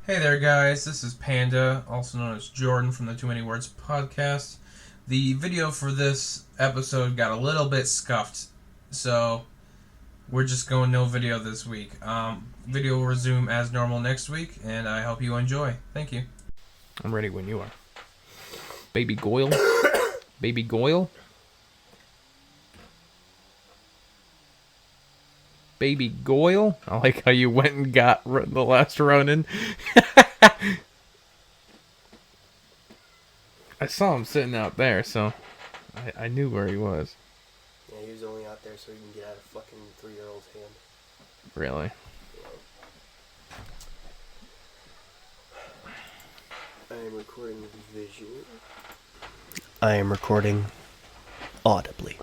Hey there, guys. This is Panda, also known as Jordan from the Too Many Words podcast. The video for this episode got a little bit scuffed, so we're just going no video this week. Video will resume as normal next week, and I hope you enjoy. Thank you. I'm ready when you are. Baby Goyle? Baby Goyle? Baby Goyle? I like how you went and got the last Ronin. I saw him sitting out there, so I knew where he was. Yeah, he was only out there so he can get out of fucking 3-year-old's hand. Really? I am recording visually. I am recording audibly.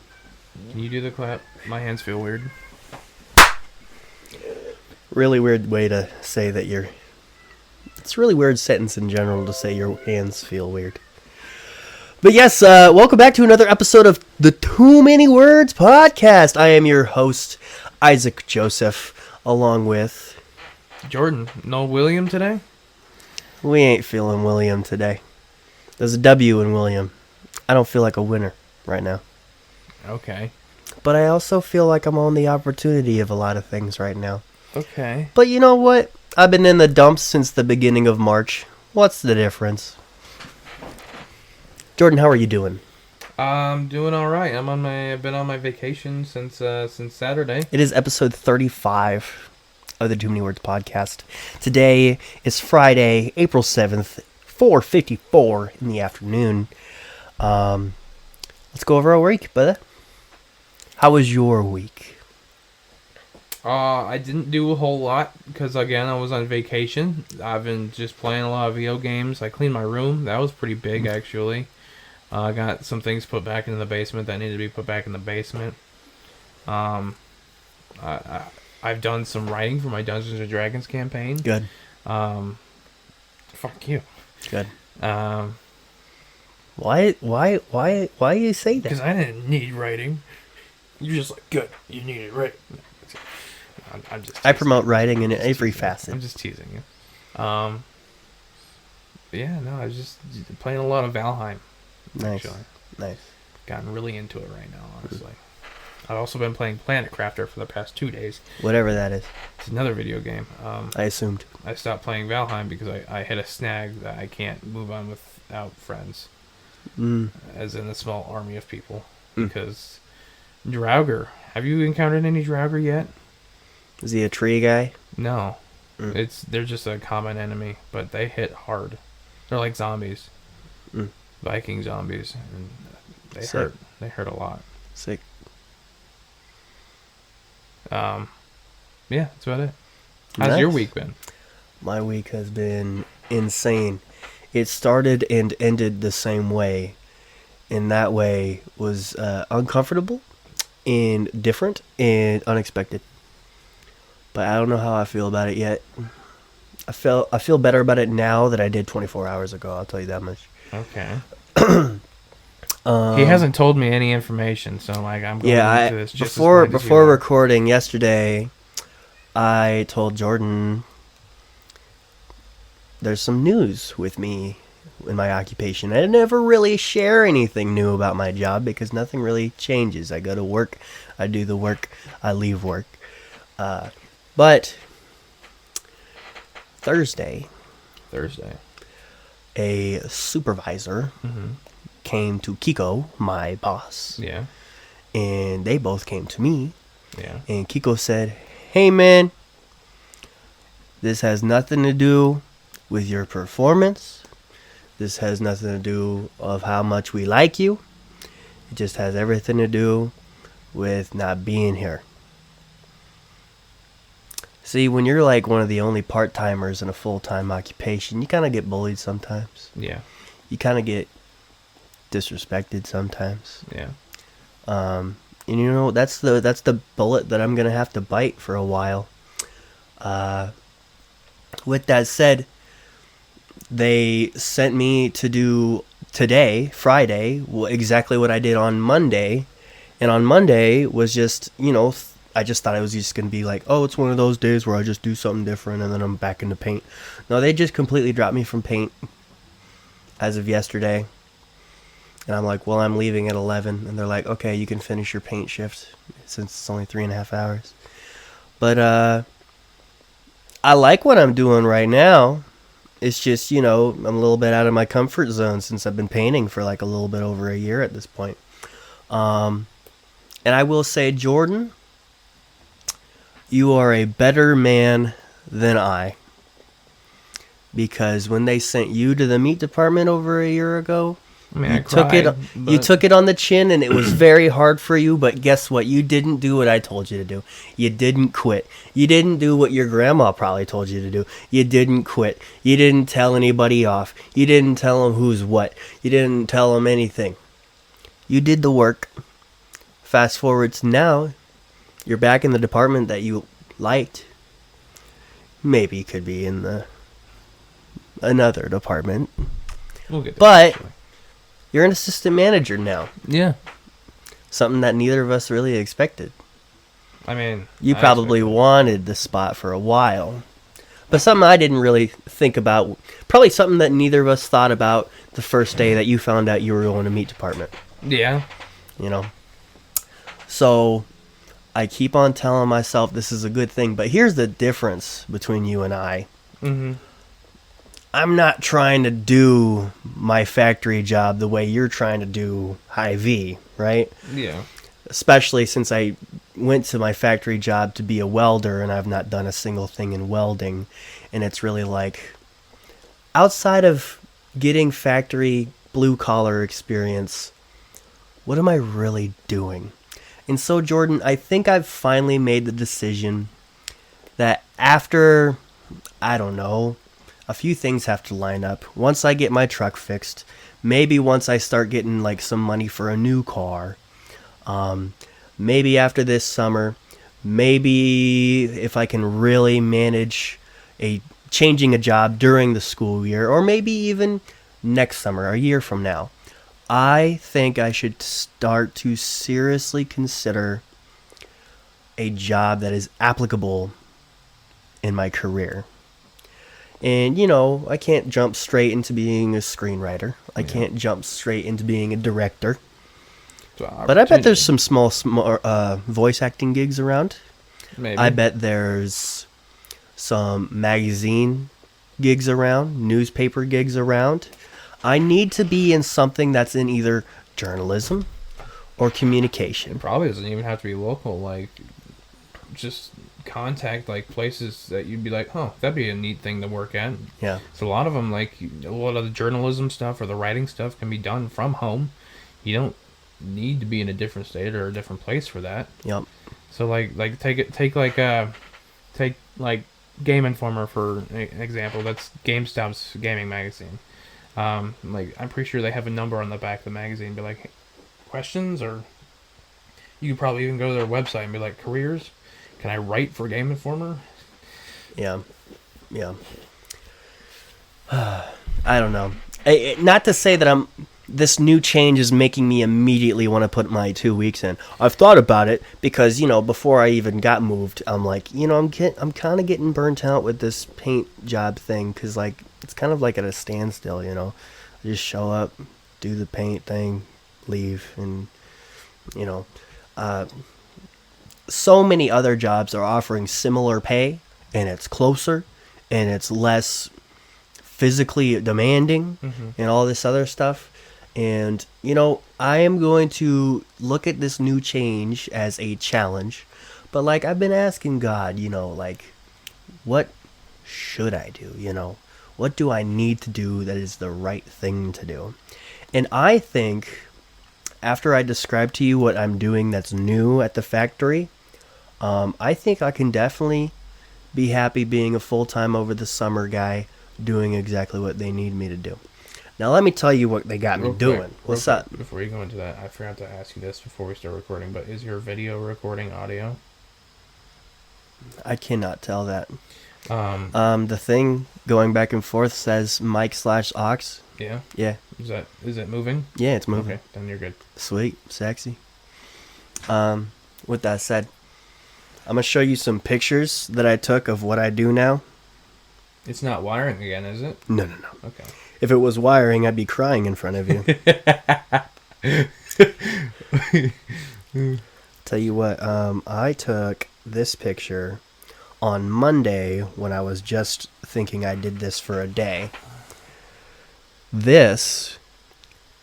Can you do the clap? My hands feel weird. Really weird way to say that you're... It's a really weird sentence in general to say your hands feel weird. But yes, welcome back to another episode of the Too Many Words podcast. I am your host, Isaac Joseph, along with... Jordan, no William today? We ain't feeling William today. There's a W in William. I don't feel like a winner right now. Okay. But I also feel like I'm on the opportunity of a lot of things right now. Okay. But you know what? I've been in the dumps since the beginning of March. What's the difference? Jordan, how are you doing? I'm doing all right. I've been on my vacation since Saturday. It is episode 35 of the Too Many Words podcast. Today is Friday, April 7th, 4:54 in the afternoon. Let's go over our week, brother. How was your week? I didn't do a whole lot because, again, I was on vacation. I've been just playing a lot of video games. I cleaned my room. That was pretty big, actually. I got some things put back into the basement that needed to be put back in the basement. I've done some writing for my Dungeons & Dragons campaign. Good. Fuck you. Good. Why do you say that? Because I didn't need writing. You're just like, good. You need it, right? I'm just teasing. I promote writing in every facet. I'm just teasing you. But yeah, no, I was just playing a lot of Valheim. Nice. Actually. Nice. Gotten really into it right now, honestly. I've also been playing Planet Crafter for the past 2 days. Whatever that is. It's another video game. I assumed. I stopped playing Valheim because I hit a snag that I can't move on without friends. As in a small army of people. Because Draugr. Have you encountered any Draugr yet? Is he a tree guy? No. They're just a common enemy, but they hit hard. They're like zombies. Viking zombies. And they Sick. hurt. They hurt a lot. Sick. Yeah, that's about it. How's your week been? My week has been insane. It started and ended the same way. And that way was uncomfortable and different and unexpected. But I don't know how I feel about it yet. I feel better about it now than I did 24 hours ago. I'll tell you that much. Okay. He hasn't told me any information, so like I'm going into this just before recording yesterday, I told Jordan there's some news with me in my occupation. I never really share anything new about my job because nothing really changes. I go to work, I do the work, I leave work. But Thursday, a supervisor came to Kiko, my boss. Yeah. And they both came to me. Yeah. And Kiko said, "Hey man, this has nothing to do with your performance. This has nothing to do of how much we like you. It just has everything to do with not being here." See, when you're like one of the only part-timers in a full-time occupation, you kind of get bullied sometimes. Yeah. You kind of get disrespected sometimes. Yeah. And you know, that's the bullet that I'm going to have to bite for a while. With that said, they sent me to do today, Friday, exactly what I did on Monday. And on Monday was just, I just thought it was just going to be like, oh, it's one of those days where I just do something different and then I'm back into paint. No, they just completely dropped me from paint as of yesterday. And I'm like, well, I'm leaving at 11. And they're like, okay, you can finish your paint shift since it's only 3.5 hours. But I like what I'm doing right now. It's just, I'm a little bit out of my comfort zone since I've been painting for like a little bit over a year at this point. And I will say, Jordan, you are a better man than I. Because when they sent you to the meat department over a year ago, I mean, you took it on the chin, and it was very hard for you. But guess what? You didn't do what I told you to do. You didn't quit. You didn't do what your grandma probably told you to do. You didn't quit. You didn't tell anybody off. You didn't tell them who's what. You didn't tell them anything. You did the work. Fast forward to now, you're back in the department that you liked. Maybe you could be in another department. We'll get there But eventually. you're an assistant manager now. Yeah. Something that neither of us really expected. I mean, You I probably expected- wanted the spot for a while. But something I didn't really think about. Probably something that neither of us thought about the first day that you found out you were going to meat department. Yeah. So I keep on telling myself this is a good thing. But here's the difference between you and I. Mm-hmm. I'm not trying to do my factory job the way you're trying to do Hy-Vee, right? Yeah. Especially since I went to my factory job to be a welder and I've not done a single thing in welding. And it's really like, outside of getting factory blue-collar experience, what am I really doing? And so, Jordan, I think I've finally made the decision that after, I don't know, a few things have to line up. Once I get my truck fixed, maybe once I start getting like some money for a new car, maybe after this summer, maybe if I can really manage changing a job during the school year, or maybe even next summer, a year from now, I think I should start to seriously consider a job that is applicable in my career. And, I can't jump straight into being a screenwriter. I can't jump straight into being a director. But I bet there's some small voice acting gigs around. Maybe. I bet there's some magazine gigs around, newspaper gigs around. I need to be in something that's in either journalism or communication. It probably doesn't even have to be local. Like, just contact like places that you'd be like, oh, that'd be a neat thing to work at. Yeah. So a lot of them, like a lot of the journalism stuff or the writing stuff, can be done from home. You don't need to be in a different state or a different place for that. Yep. So take Game Informer for an example. That's GameStop's gaming magazine. I'm pretty sure they have a number on the back of the magazine. Be like, hey, questions, or you could probably even go to their website and be like, careers. Can I write for Game Informer? Yeah. I don't know. Not to say that this new change is making me immediately want to put my 2 weeks in. I've thought about it because, before I even got moved, I'm like, I'm kind of getting burnt out with this paint job thing because, like, it's kind of like at a standstill, I just show up, do the paint thing, leave, and, so many other jobs are offering similar pay, and it's closer, and it's less physically demanding, and all this other stuff. And, I am going to look at this new change as a challenge. But, like, I've been asking God, what should I do, What do I need to do that is the right thing to do? And I think, after I describe to you what I'm doing that's new at the factory, I think I can definitely be happy being a full-time over the summer guy doing exactly what they need me to do. Now, let me tell you what they got me doing. What's up? Before you go into that, I forgot to ask you this before we start recording, but is your video recording audio? I cannot tell that. The thing going back and forth says mic/aux. Yeah? Yeah. Is it moving? Yeah, it's moving. Okay, then you're good. Sweet. Sexy. With that said, I'm gonna show you some pictures that I took of what I do now. It's not wiring again, is it? No. Okay. If it was wiring, I'd be crying in front of you. Tell you what, I took this picture on Monday when I was just thinking I did this for a day. This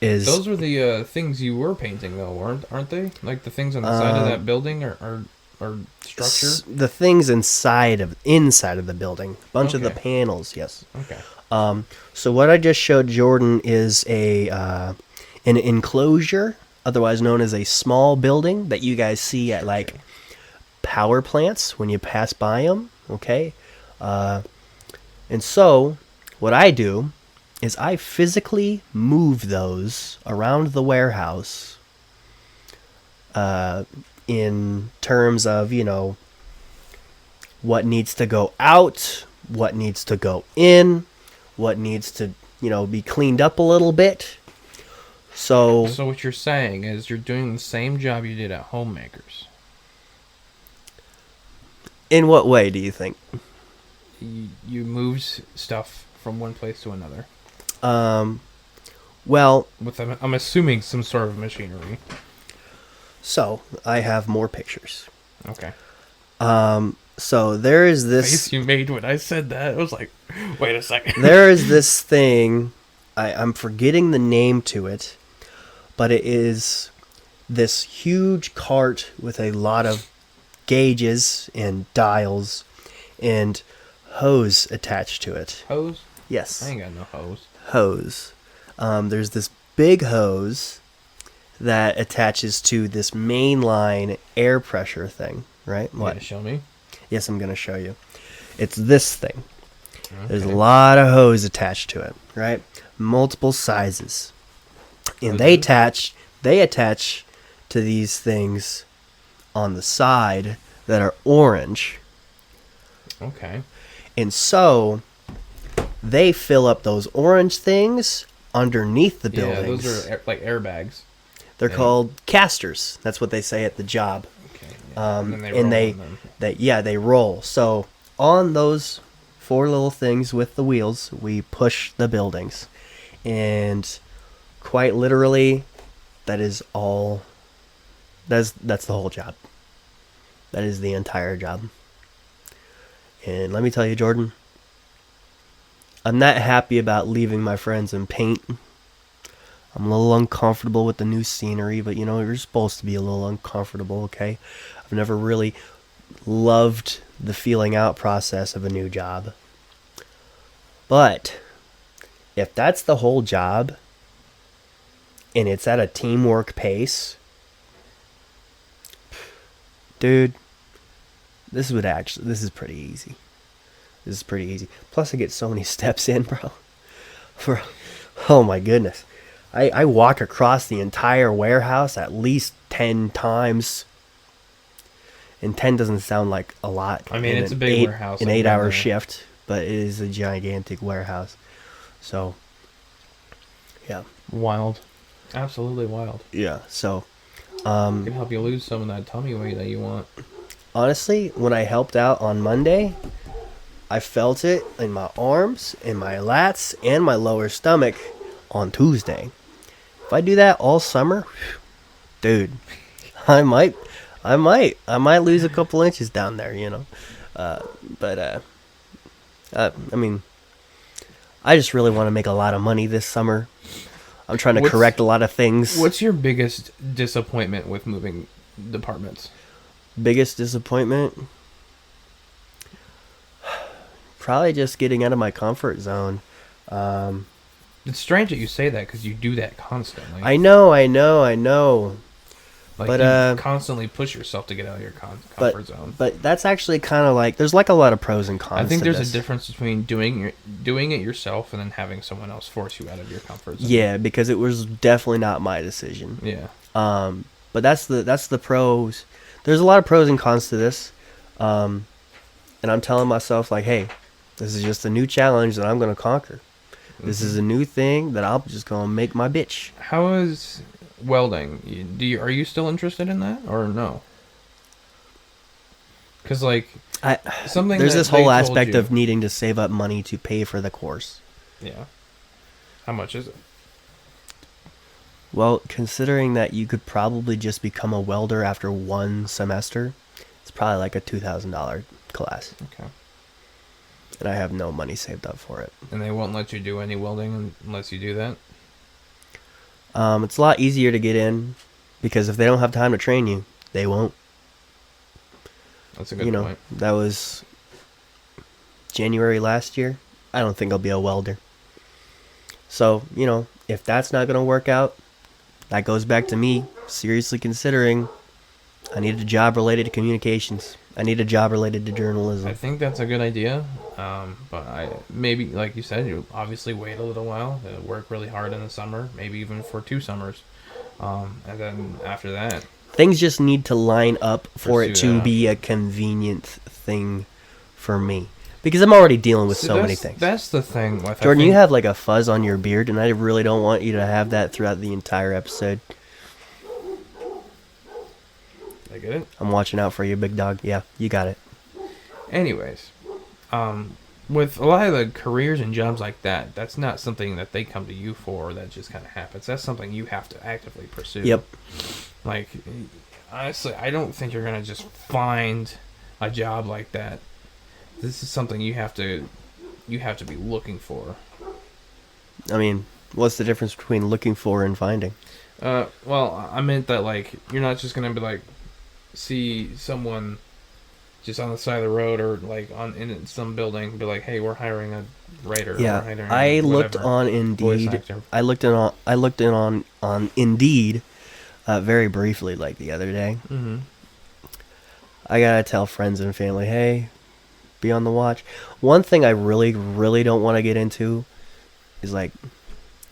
is... Those were the things you were painting, though, aren't they? Like the things on the side of that building or structure? The things inside of the building. A bunch of the panels, yes. Okay. So what I just showed Jordan is an enclosure, otherwise known as a small building that you guys see at like power plants when you pass by them. Okay, and so what I do is I physically move those around the warehouse. In terms of, what needs to go out, what needs to go in, what needs to, be cleaned up a little bit. So what you're saying is you're doing the same job you did at Homemakers. In what way do you think? You moved stuff from one place to another. Well, With, I'm assuming, some sort of machinery. so I have more pictures. Okay. So there is this... Face you made when I said that. It was like, wait a second. There is this thing, I'm forgetting the name to it, but it is this huge cart with a lot of gauges and dials and hose attached to it. Hose? Yes. I ain't got no hose. Hose. There's this big hose that attaches to this mainline air pressure thing, right? You gotta show me? Yes, I'm going to show you. It's this thing. Okay. There's a lot of hose attached to it, right? Multiple sizes. And they attach to these things on the side that are orange. Okay. And so they fill up those orange things underneath the buildings. Yeah, those are like airbags. They're called casters. That's what they say at the job. Okay. Yeah. They roll. So on those 4 little things with the wheels, we push the buildings, and quite literally, that is all. That's the whole job. That is the entire job. And let me tell you, Jordan, I'm not happy about leaving my friends in paint. I'm a little uncomfortable with the new scenery, but you're supposed to be a little uncomfortable, okay? I've never really loved the feeling out process of a new job. But if that's the whole job and it's at a teamwork pace, dude, this is pretty easy. This is pretty easy. Plus I get so many steps in, bro. Oh my goodness. I walk across the entire warehouse at least 10 times. And 10 doesn't sound like a lot. I mean, it's a big warehouse. An 8-hour shift, but it is a gigantic warehouse. So, yeah. Wild. Absolutely wild. Yeah, so... It can help you lose some of that tummy weight that you want. Honestly, when I helped out on Monday, I felt it in my arms, in my lats, and my lower stomach on Tuesday. If I do that all summer, dude, I might lose a couple inches down there, I mean, I just really want to make a lot of money this summer. I'm trying to correct a lot of things. What's your biggest disappointment with moving departments? Biggest disappointment? Probably just getting out of my comfort zone. It's strange that you say that because you do that constantly. I know. Like, but you constantly push yourself to get out of your comfort zone. But that's actually kind of like, there's like a lot of pros and cons. I think to there's this. a difference between doing it yourself and then having someone else force you out of your comfort zone. Yeah, because it was definitely not my decision. Yeah. But that's the pros. There's a lot of pros and cons to this. And I'm telling myself, like, hey, this is just a new challenge that I'm going to conquer. This is a new thing that I'm just going to make my bitch. How is welding? Are you still interested in that or no? Because like something there's that this they whole told aspect you- of needing to save up money to pay for the course. Yeah. How much is it? Well, considering that you could probably just become a welder after one semester, it's probably like a $2,000 class. Okay. And I have no money saved up for it. And they won't let you do any welding unless you do that? It's a lot easier to get in because if they don't have time to train you, they won't. That's a good point. That was January last year. I don't think I'll be a welder. So, if that's not going to work out, that goes back to me seriously considering I need a job related to communications. I need a job related to journalism. I think that's a good idea. But maybe, like you said, you obviously wait a little while, work really hard in the summer, maybe even for 2 summers. And then after that, Things just need to line up for it Pursue to that be a convenient thing for me. Because I'm already dealing with so many things. That's the thing. With, Jordan, you have like a fuzz on your beard, and I really don't want you to have that throughout the entire episode. I get it. I'm watching out for you, big dog. Yeah, you got it. Anyways, with a lot of the careers and jobs like that, that's not something that they come to you for. That just kind of happens. That's something you have to actively pursue. Yep. Like, honestly, I don't think you're gonna just find a job like that. This is something you have to be looking for. I mean, what's the difference between looking for and finding? Well, I meant that, like, you're not just gonna be like see someone just on the side of the road or like in some building, be like, hey, we're hiring a writer. Yeah, we're hiring I looked whatever, on voice Indeed. actor. I looked in on Indeed very briefly, like the other day. Mm-hmm. I gotta tell friends and family, hey, be on the watch. One thing I really, really don't want to get into is like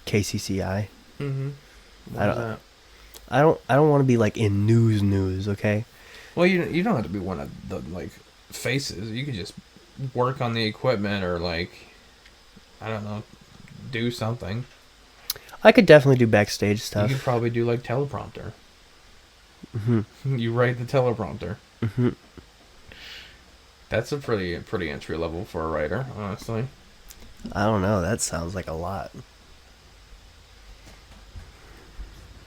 KCCI. Mm-hmm. I don't want to be like in news. Okay. Well, you don't have to be one of the like faces. You could just work on the equipment or like, I don't know, do something. I could definitely do backstage stuff. You could probably do like teleprompter. Mm-hmm. You write the teleprompter. Mm-hmm. That's a pretty entry level for a writer, honestly. I don't know. That sounds like a lot.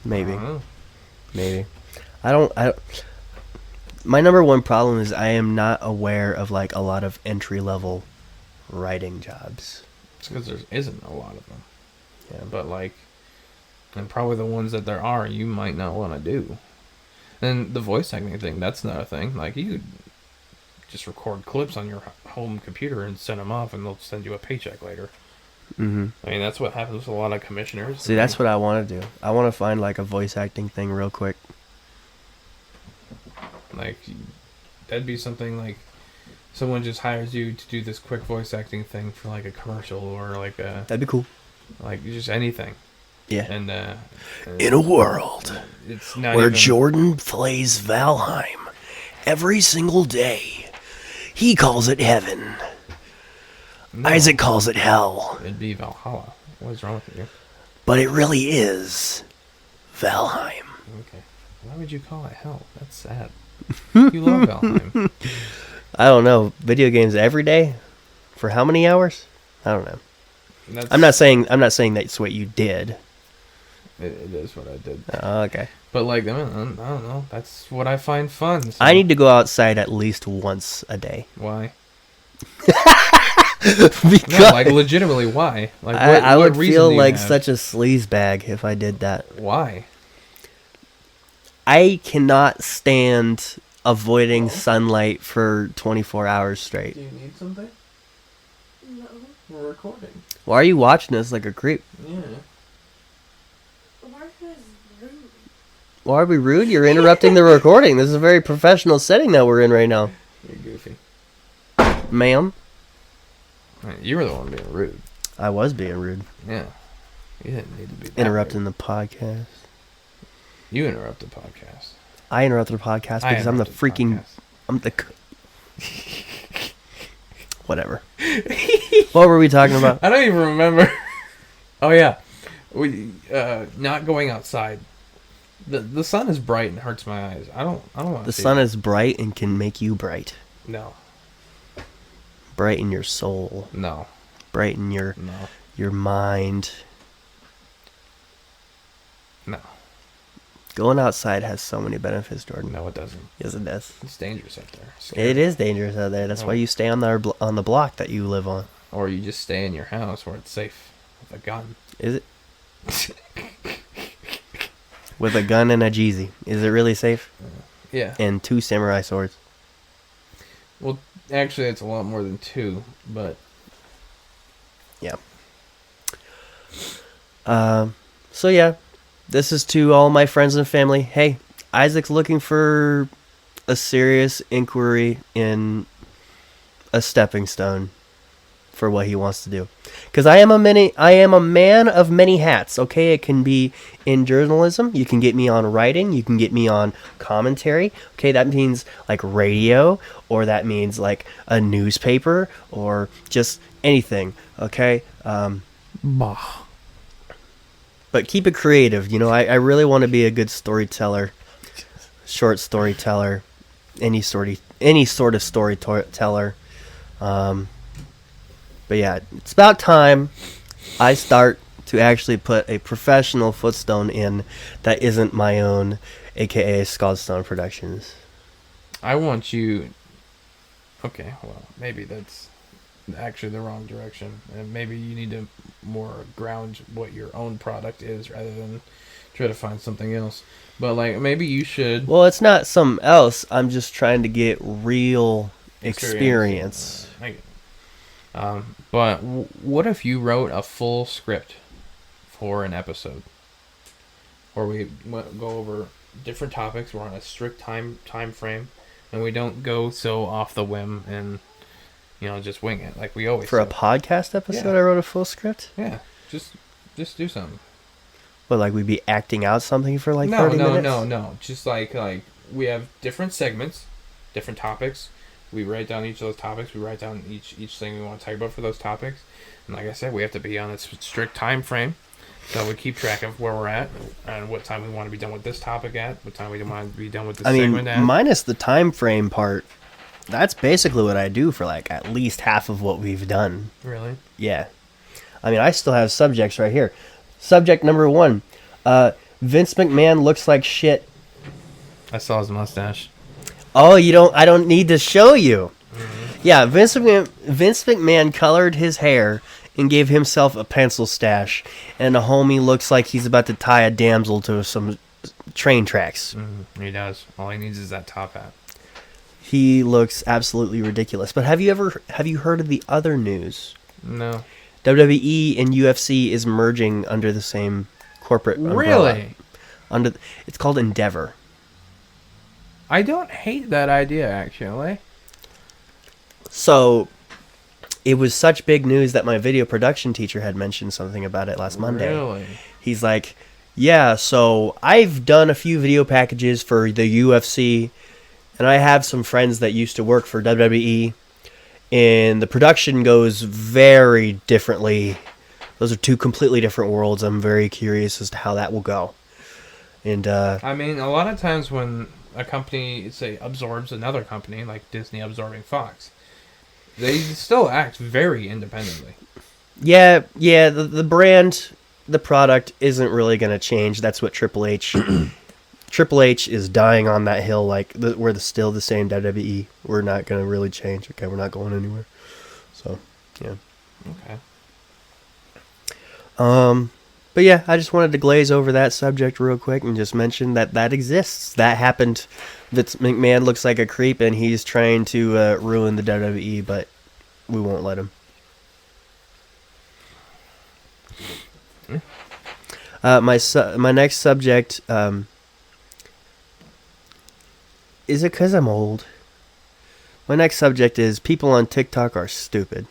Maybe. I don't know. Maybe. I don't. My number one problem is I am not aware of like a lot of entry level writing jobs. It's because there isn't a lot of them. Yeah. But like, and probably the ones that there are, you might not want to do. And the voice acting thing, that's not a thing. Like, you could just record clips on your home computer and send them off, and they'll send you a paycheck later. Mm-hmm. I mean, that's what happens with a lot of commissioners. See, that's what I want to do. I want to find like a voice acting thing real quick. Like, that'd be something like someone just hires you to do this quick voice acting thing for like a commercial or like a That'd be cool. like just anything. Yeah. And In a world it's not where even, Jordan plays Valheim every single day, he calls it heaven. no, Isaac calls it hell. it'd be Valhalla. What's wrong with you? But it really is Valheim. Okay. Why would you call it hell? That's sad. You love Valheim. I don't know. Video games every day? For how many hours? I don't know. I'm not saying that's what you did. It is what I did. Oh, okay. But like, I don't know. That's what I find fun. So I need to go outside at least once a day. Why? Because No, like legitimately, why? Like, I what would reason feel do you like have? such a sleaze bag if I did that. Why? I cannot stand avoiding sunlight for 24 hours straight. Do you need something? No. We're recording. Why are you watching us like a creep? Yeah. Martha is rude. Why are we rude? You're interrupting the recording. This is a very professional setting that we're in right now. You're goofy. Ma'am? You were the one being rude. I was being rude. Yeah. You didn't need to be that Interrupting rude. the podcast. You interrupt the podcast. I interrupted the podcast because I'm the interrupted freaking... podcast. I'm the... Whatever. What were we talking about? I don't even remember. Oh yeah, we not going outside. The sun is bright and hurts my eyes. I don't want to. The sun is bright and can make you bright. No. Brighten your soul. No. Brighten your mind. No. Going outside has so many benefits, Jordan. No, it doesn't. Yes, it does. It's dangerous out there. Scary. It is dangerous out there. That's why you stay on the block that you live on. Or you just stay in your house where it's safe with a gun. Is it? With a gun and a Jeezy. Is it really safe? Yeah. And 2 samurai swords. Well, actually, it's a lot more than 2, but... Yeah. So, yeah. This is to all my friends and family. Hey, Isaac's looking for a serious inquiry in a stepping stone for what he wants to do. Because I am a man of many hats. Okay, it can be in journalism. You can get me on writing. You can get me on commentary. Okay, that means like radio, or that means like a newspaper, or just anything. Okay. Bah. But keep it creative. You know, I really want to be a good storyteller, short storyteller, any sort of storyteller. But yeah, it's about time I start to actually put a professional footstone in that isn't my own, aka Scottstone Productions. I want you... Okay, well, maybe that's actually the wrong direction. And maybe you need to more ground what your own product is rather than try to find something else. But, like, maybe you should... Well, it's not something else. I'm just trying to get real experience. I get it. But what if you wrote a full script for an episode, where we go over different topics? We're on a strict time frame, and we don't go so off the whim and just wing it like we always For do. a podcast episode, Yeah. I wrote a full script. Yeah, just do something. But like we'd be acting out something for like 30 minutes. No. Just like we have different segments, different topics. We write down each of those topics. We write down each thing we want to talk about for those topics. And like I said, we have to be on a strict time frame. So we keep track of where we're at and what time we want to be done with this topic at, what time we want to be done with this segment at. Minus the time frame part, that's basically what I do for like at least half of what we've done. Really? Yeah. I mean, I still have subjects right here. Subject number 1. Vince McMahon looks like shit. I saw his mustache. Oh, I don't need to show you. Mm-hmm. Yeah, Vince McMahon colored his hair and gave himself a pencil stash, and a homie looks like he's about to tie a damsel to some train tracks. Mm-hmm. He does. All he needs is that top hat. He looks absolutely ridiculous. But have you heard of the other news? No. WWE and UFC is merging under the same corporate umbrella. Really? It's called Endeavor. I don't hate that idea, actually. So, it was such big news that my video production teacher had mentioned something about it last Monday. Really? He's like, yeah, so I've done a few video packages for the UFC, and I have some friends that used to work for WWE, and the production goes very differently. Those are 2 completely different worlds. I'm very curious as to how that will go. And I mean, a lot of times when a company, say, absorbs another company, like Disney absorbing Fox, they still act very independently. Yeah, the brand, the product isn't really going to change. That's what Triple H... Triple H is dying on that hill, like, we're still the same WWE. We're not going to really change. Okay, we're not going anywhere. So, yeah. Okay. But yeah, I just wanted to glaze over that subject real quick and just mention that exists. That happened. Vince McMahon looks like a creep, and he's trying to ruin the WWE, but we won't let him. My next subject, is it because I'm old? My next subject is people on TikTok are stupid.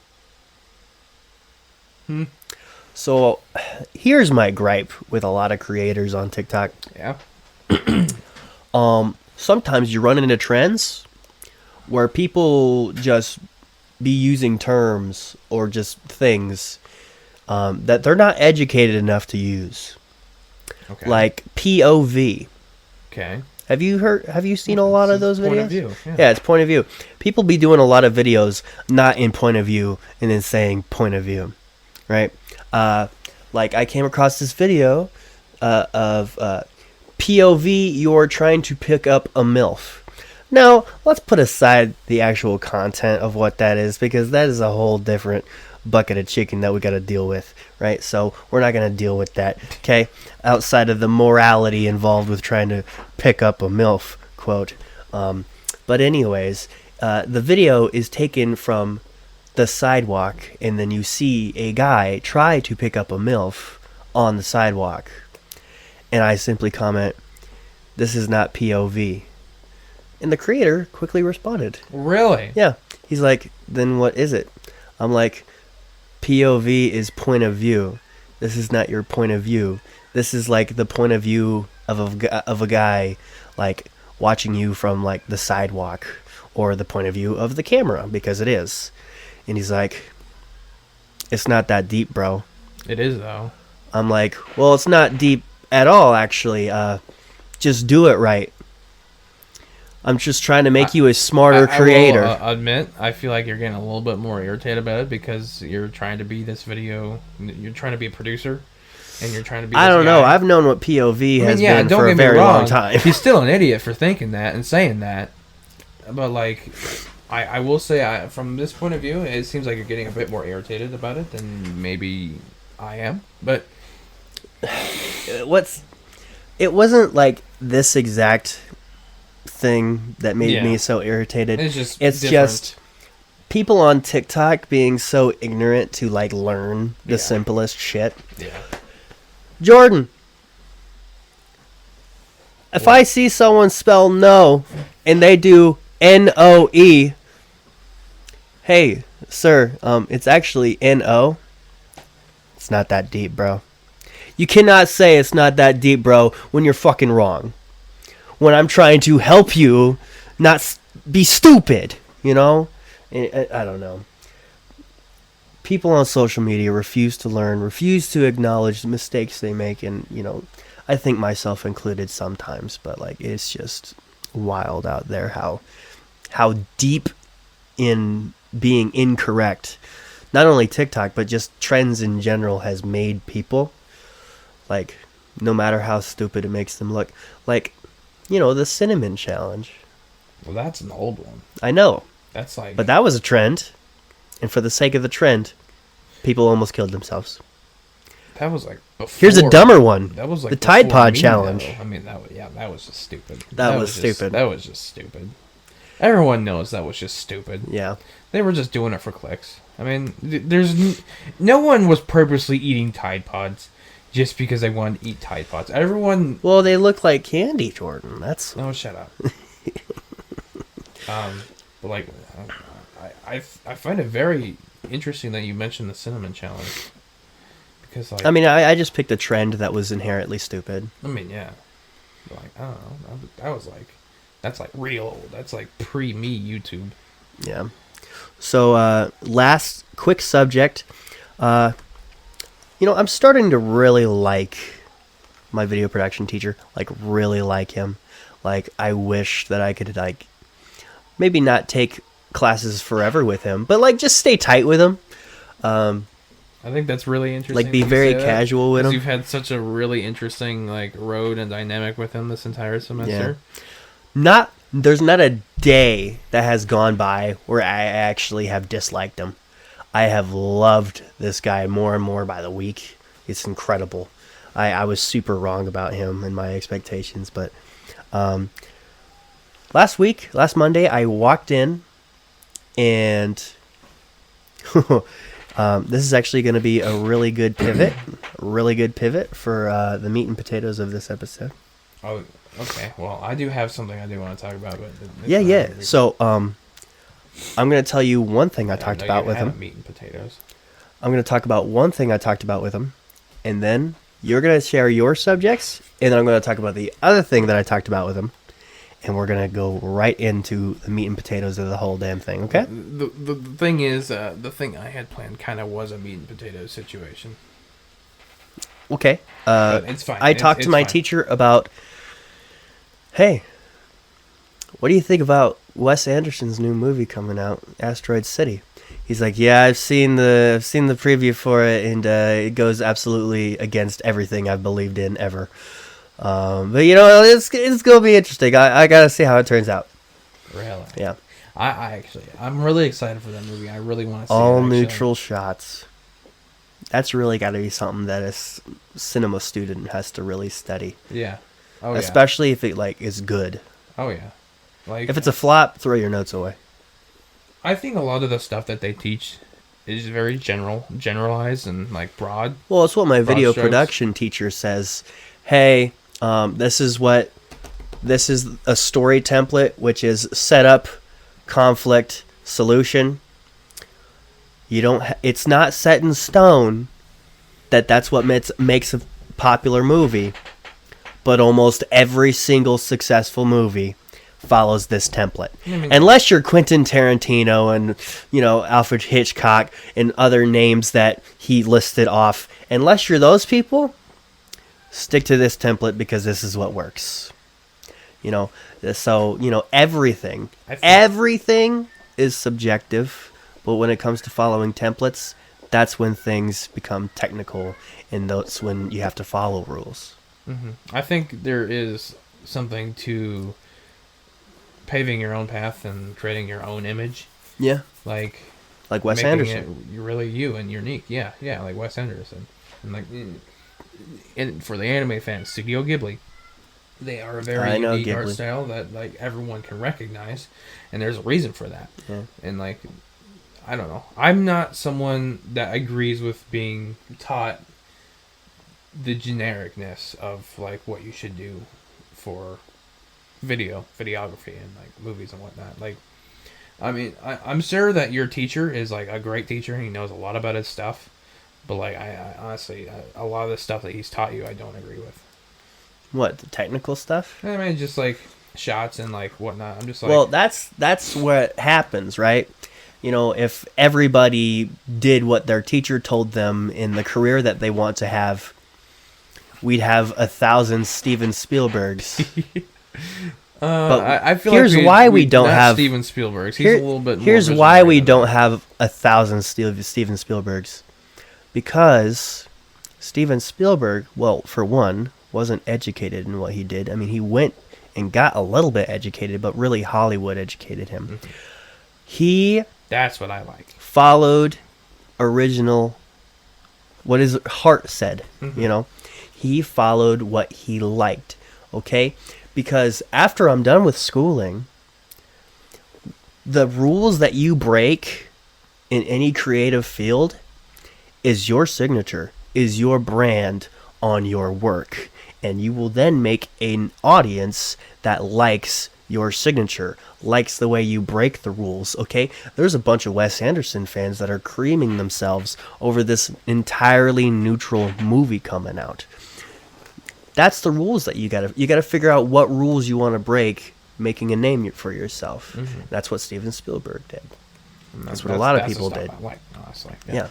So, here's my gripe with a lot of creators on TikTok. Yeah. Sometimes you run into trends where people just be using terms or just things that they're not educated enough to use. Okay. Like POV. Okay. Have you seen a lot of those videos? Point of view. Yeah, it's point of view. People be doing a lot of videos not in point of view and then saying point of view, right? Like I came across this video of POV, you're trying to pick up a MILF. Now, let's put aside the actual content of what that is, because that is a whole different bucket of chicken that we got to deal with, right? So we're not going to deal with that, okay? Outside of the morality involved with trying to pick up a MILF, quote. But anyways, the video is taken from the sidewalk, and then you see a guy try to pick up a MILF on the sidewalk. And I simply comment, this is not POV. And the creator quickly responded. Really? Yeah. He's like, then what is it? I'm like, POV is point of view. This is not your point of view. This is like the point of view of a guy like watching you from like the sidewalk, or the point of view of the camera, because it is. And he's like, it's not that deep, bro. It is, though. I'm like, well, it's not deep at all, actually. Just do it right. I'm just trying to make you a smarter creator. I will admit, I feel like you're getting a little bit more irritated about it because you're trying to be this video. You're trying to be a producer, and you're trying to be. I don't know. guy. I've known what POV has been don't for a get me very wrong. long time. He's still an idiot for thinking that and saying that. But like, I will say, from this point of view, it seems like you're getting a bit more irritated about it than maybe I am. But It wasn't like this exact thing that made me so irritated. it's different. Just people on TikTok being so ignorant to like learn the simplest shit. Yeah. Jordan, if I see someone spell no and they do NOE, hey, sir, it's actually NO. It's not that deep, bro. You cannot say it's not that deep, bro, when you're fucking wrong. When I'm trying to help you not be stupid, you know? I don't know. People on social media refuse to learn, refuse to acknowledge the mistakes they make, and, you know, I think myself included sometimes, but, like, it's just wild out there how deep in being incorrect, not only TikTok, but just trends in general has made people. Like, no matter how stupid it makes them look. Like, you know, the cinnamon challenge. Well, that's an old one. I know. That's like... But that was a trend. And for the sake of the trend, people almost killed themselves. That was like before... Here's a dumber one. That was like the Tide Pod me, challenge. Though. I mean, that was just stupid. That was stupid. That was just stupid. Everyone knows that was just stupid. Yeah. They were just doing it for clicks. I mean, no one was purposely eating Tide Pods just because they wanted to eat Tide Pods. Everyone... Well, they look like candy, Jordan. That's... Oh, shut up. But like, I find it very interesting that you mentioned the cinnamon challenge. Because like... I mean, I just picked a trend that was inherently stupid. I mean, yeah. But like, I don't know. That was like... That's like real old. That's like pre-me YouTube. Yeah. So, last quick subject. You know, I'm starting to really like my video production teacher. Like, really like him. Like, I wish that I could, like, maybe not take classes forever with him, but, like, just stay tight with him. I think that's really interesting. Like, be very casual with him. You've had such a really interesting, like, road and dynamic with him this entire semester. Yeah. There's not a day that has gone by where I actually have disliked him. I have loved this guy more and more by the week. It's incredible. I was super wrong about him and my expectations, but last Monday, I walked in, and this is actually going to be a really good pivot for the meat and potatoes of this episode. Oh, okay. Well, I do have something I do want to talk about. But yeah. So, I'm going to tell you one thing I talked about with him. Meat and potatoes. I'm going to talk about one thing I talked about with him, and then you're going to share your subjects, and then I'm going to talk about the other thing that I talked about with him, and we're going to go right into the meat and potatoes of the whole damn thing, okay? The thing is, the thing I had planned kind of was a meat and potatoes situation. Okay. But it's fine. I talked to my teacher about, hey, what do you think about Wes Anderson's new movie coming out, Asteroid City? He's like, yeah, I've seen the preview for it, and it goes absolutely against everything I've believed in ever. But it's gonna be interesting. I gotta see how it turns out. Really? Yeah. I'm really excited for that movie. I really want to see All it. Actually. neutral shots. That's really got to be something that a cinema student has to really study. Yeah. Oh Especially if it is good. yeah. Oh yeah. Like If it's a flop, throw your notes away. I think a lot of the stuff that they teach is very generalized and broad. Well, it's what my video strokes. production teacher says. Hey, this is a story template, which is setup, conflict, solution. You don't. It's not set in stone that's what makes a popular movie, but almost every single successful movie follows this template. Unless you're Quentin Tarantino and Alfred Hitchcock and other names that he listed off. Unless you're those people, stick to this template because this is what works. So everything is subjective, but when it comes to following templates, that's when things become technical, and that's when you have to follow rules. Mm-hmm. I think there is something to paving your own path and creating your own image. Yeah. Like Wes Anderson. It really you and unique. Yeah, like Wes Anderson. And for the anime fans, Studio Ghibli. They are a very unique art style that everyone can recognize, and there's a reason for that. Yeah. And I don't know. I'm not someone that agrees with being taught the genericness of what you should do for videography and movies and whatnot. I'm sure that your teacher is a great teacher and he knows a lot about his stuff, but I honestly, a lot of the stuff that he's taught you I don't agree with. What, the technical stuff? I mean, just shots and whatnot. I'm just well, that's what happens, right? If everybody did what their teacher told them in the career that they want to have, we'd have 1,000 Steven Spielbergs. I feel here's why we don't have Steven Spielbergs. He's a little bit. Here's why we don't have 1,000 Steven Spielbergs, because Steven Spielberg, well, for one, wasn't educated in what he did. I mean, he went and got a little bit educated, but really Hollywood educated him. Mm-hmm. That's what I like. Followed original, what his heart said. Mm-hmm. He followed what he liked. Okay, because after I'm done with schooling, the rules that you break in any creative field is your signature, is your brand on your work. And you will then make an audience that likes your signature, likes the way you break the rules, okay? There's a bunch of Wes Anderson fans that are creaming themselves over this entirely neutral movie coming out. That's the rules that you gotta figure out what rules you want to break, making a name for yourself. Mm-hmm. That's what Steven Spielberg did. That's what a lot of people did. Honestly. Yeah.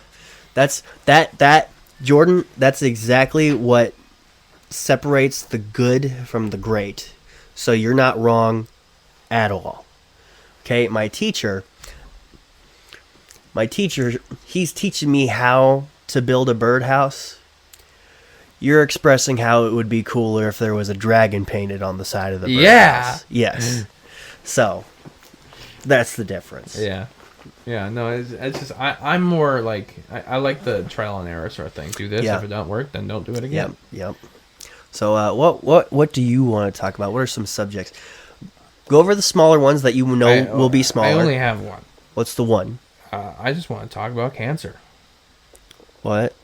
That's Jordan, that's exactly what separates the good from the great. So you're not wrong at all. Okay, my teacher, he's teaching me how to build a birdhouse. You're expressing how it would be cooler if there was a dragon painted on the side of the birdhouse. Yeah. Yes. So that's the difference. Yeah. Yeah, no, it's just I'm more I like the trial and error sort of thing. Do this, if it don't work, then don't do it again. Yep. So what do you want to talk about? What are some subjects? Go over the smaller ones that will be smaller. I only have one. What's the one? I just want to talk about cancer. What?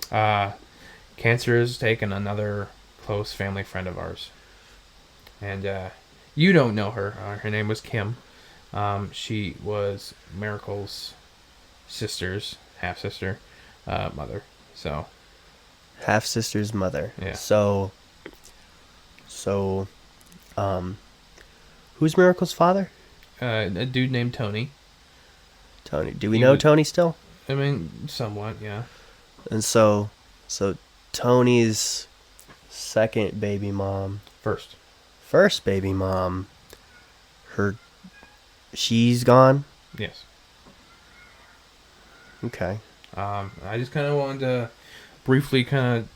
Cancer has taken another close family friend of ours. And you don't know her. Her name was Kim. She was Miracle's half-sister, mother. So Half-sister's mother. Yeah. So, who's Miracle's father? A dude named Tony. Tony. Do we know Tony still? I mean, somewhat, yeah. And so Tony's second baby mom. First Baby mom she's gone. Yes. Okay. I just kind of wanted to briefly kind of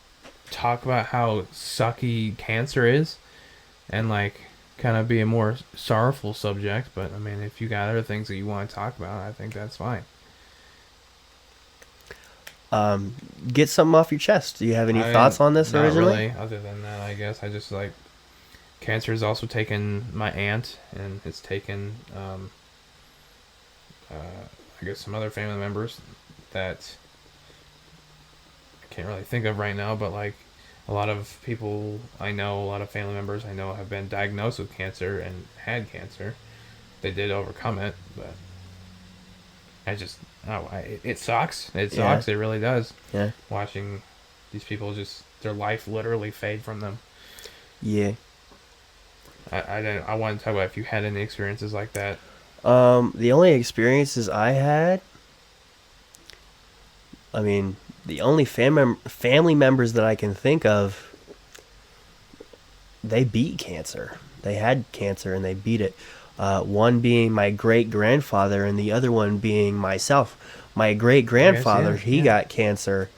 talk about how sucky cancer is, and like kind of be a more sorrowful subject. But I mean, if you got other things that you want to talk about, I think that's fine. Get something off your chest. Do you have any thoughts on this not originally? Really, other than that, I guess I just like cancer has also taken my aunt, and it's taken I guess some other family members that I can't really think of right now, but like a lot of people I know, a lot of family members I know have been diagnosed with cancer and had cancer. They did overcome it, but it sucks. It sucks. It really does. Yeah. Watching these people just their life literally fade from them. Yeah. I want to talk about if you had any experiences like that. The only experiences I had, I mean, the only family members that I can think of, they beat cancer. They had cancer and they beat it. One being my great-grandfather and the other one being myself. My great-grandfather, he got cancer,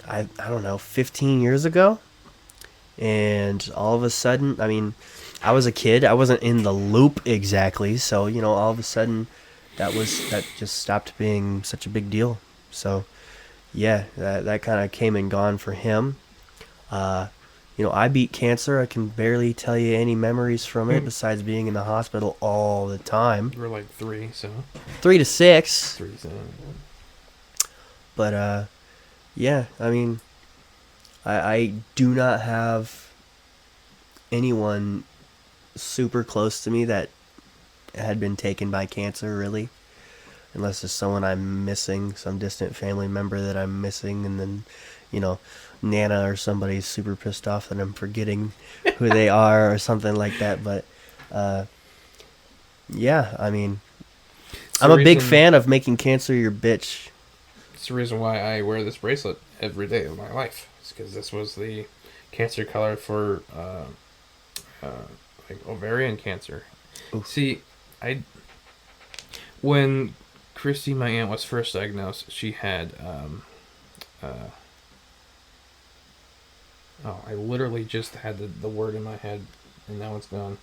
I don't know, 15 years ago. And all of a sudden, I mean, I was a kid. I wasn't in the loop exactly. So, all of a sudden that just stopped being such a big deal. So, yeah, that kind of came and gone for him. I beat cancer. I can barely tell you any memories from it besides being in the hospital all the time. We're like 3, so 3 to 6. 3, so. But yeah, I mean, I do not have anyone super close to me that had been taken by cancer, really. Unless it's someone I'm missing, some distant family member that I'm missing, and then, Nana or somebody's super pissed off that I'm forgetting who they are or something like that. But, yeah, I mean, I'm a big fan of making cancer your bitch. It's the reason why I wear this bracelet every day of my life. It's because this was the cancer color for like ovarian cancer. Oof. See, when Christy, my aunt, was first diagnosed, she had I literally just had the word in my head, and now it's gone.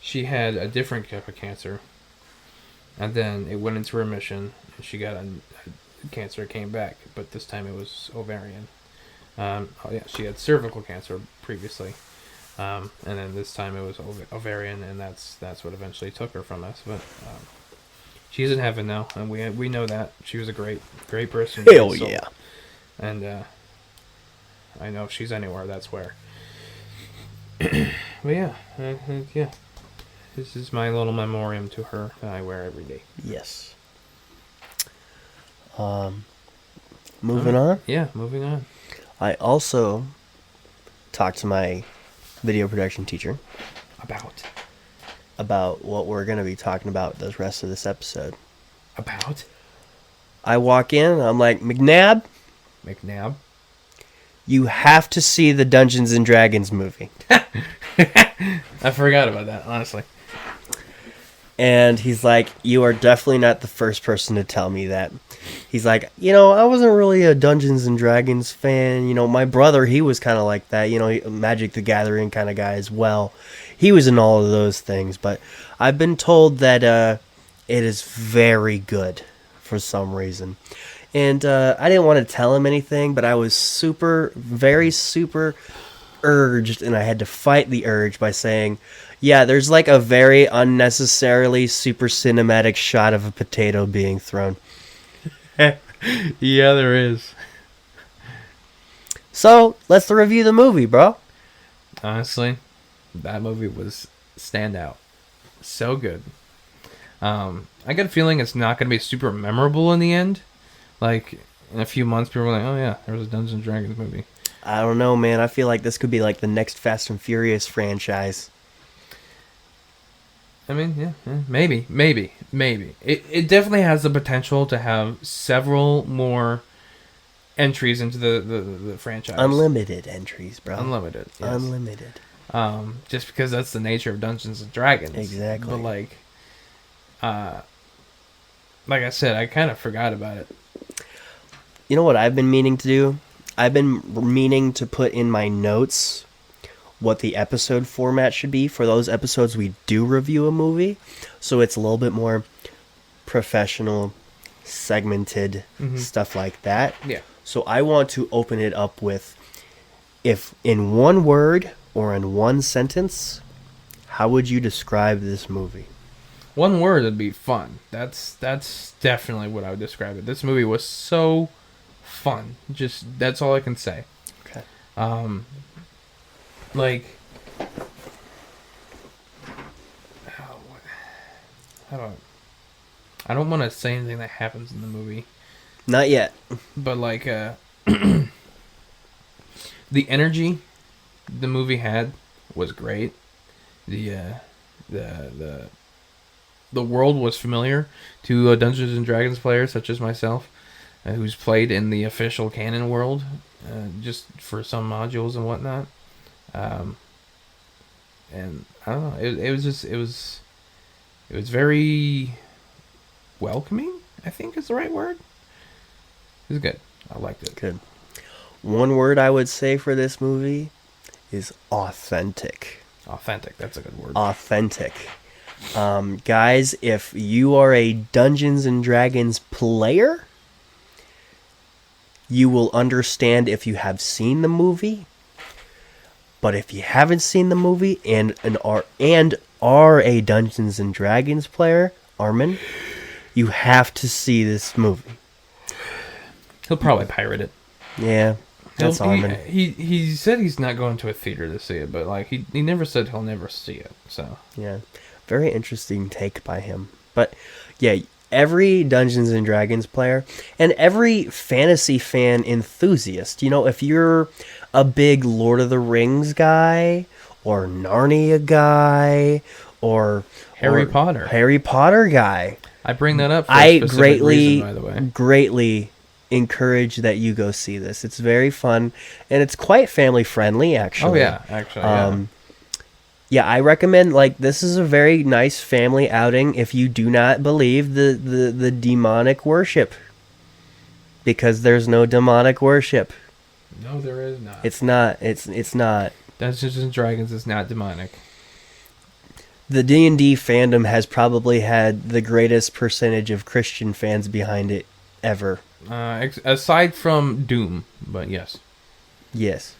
She had a different type of cancer, and then it went into remission, and she got a cancer came back, but this time it was ovarian. She had cervical cancer previously, and then this time it was ovarian, and that's what eventually took her from us. But she's in heaven now, and we know that she was a great person. Hell yeah! And I know if she's anywhere, that's where. But yeah, yeah. This is my little memoriam to her that I wear every day. Yes. Moving on? Yeah, moving on. I also talked to my video production teacher about what we're going to be talking about the rest of this episode. About? I walk in and I'm like, McNabb, you have to see the Dungeons and Dragons movie. I forgot about that, honestly. And he's like, you are definitely not the first person to tell me that. He's like, I wasn't really a Dungeons and Dragons fan. My brother, he was kind of like that, Magic the Gathering kind of guy as well. He was in all of those things, but I've been told that it is very good for some reason. And I didn't want to tell him anything, but I was very super urged, and I had to fight the urge by saying, yeah, there's like a very unnecessarily super cinematic shot of a potato being thrown. Yeah, there is. So, let's review the movie, bro. Honestly, that movie was standout. So good. I got a feeling it's not going to be super memorable in the end. Like, in a few months, people are like, oh yeah, there was a Dungeons & Dragons movie. I don't know, man. I feel like this could be like the next Fast and Furious franchise. I mean, yeah, maybe. It definitely has the potential to have several more entries into the franchise. Unlimited entries, bro. Unlimited. Yes. Unlimited. just because that's the nature of Dungeons and Dragons. Exactly. But like I said, I kind of forgot about it. You know what I've been meaning to do? I've been meaning to put in my notes what the episode format should be for those episodes we do review a movie. So it's a little bit more professional, segmented, stuff like that. Yeah. So I want to open it up with, if in one word or in one sentence, how would you describe this movie? One word would be fun. That's definitely what I would describe it. This movie was so fun. Just that's all I can say. Okay. Like, I don't want to say anything that happens in the movie, Not yet. but like the energy the movie had was great. The world was familiar to Dungeons and Dragons players such as myself, who's played in the official canon world, just for some modules and whatnot. And I don't know. It was very welcoming, I think is the right word. It was good. I liked it. Good. One word I would say for this movie is authentic. Authentic. That's a good word. Authentic. Guys, if you are a Dungeons and Dragons player, you will understand if you have seen the movie. But if you haven't seen the movie and are a Dungeons and Dragons player, Armin, you have to see this movie. He'll probably pirate it. Yeah, that's Armin. He said he's not going to a theater to see it, but like he never said he'll never see it. So Yeah, very interesting take by him. But yeah, every Dungeons and Dragons player and every fantasy fan enthusiast, if you're a big Lord of the Rings guy or Narnia guy or Harry Potter guy, I bring that up for I a specific reason, by the way. greatly encourage that you go see this. It's very fun and it's quite family friendly, actually. Oh yeah, actually. Yeah, I recommend, this is a very nice family outing if you do not believe the demonic worship. Because there's no demonic worship. No, there is not. It's not. It's not. Dungeons and Dragons is not demonic. The D&D fandom has probably had the greatest percentage of Christian fans behind it ever. Aside from Doom, but yes. Yes.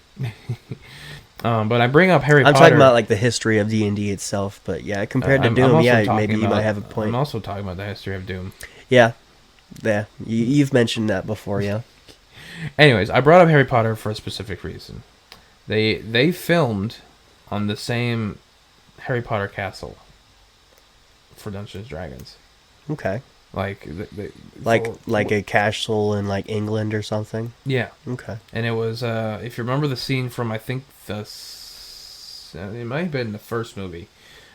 But I bring up Harry Potter. I'm talking about the history of D&D itself, but yeah, compared to Doom, maybe you might have a point. I'm also talking about the history of Doom. Yeah. Yeah. You've mentioned that before, yeah. Anyways, I brought up Harry Potter for a specific reason. They filmed on the same Harry Potter castle for Dungeons and Dragons. Okay. Like a castle in England or something. Yeah. Okay. And it was if you remember the scene from I think it might have been the first movie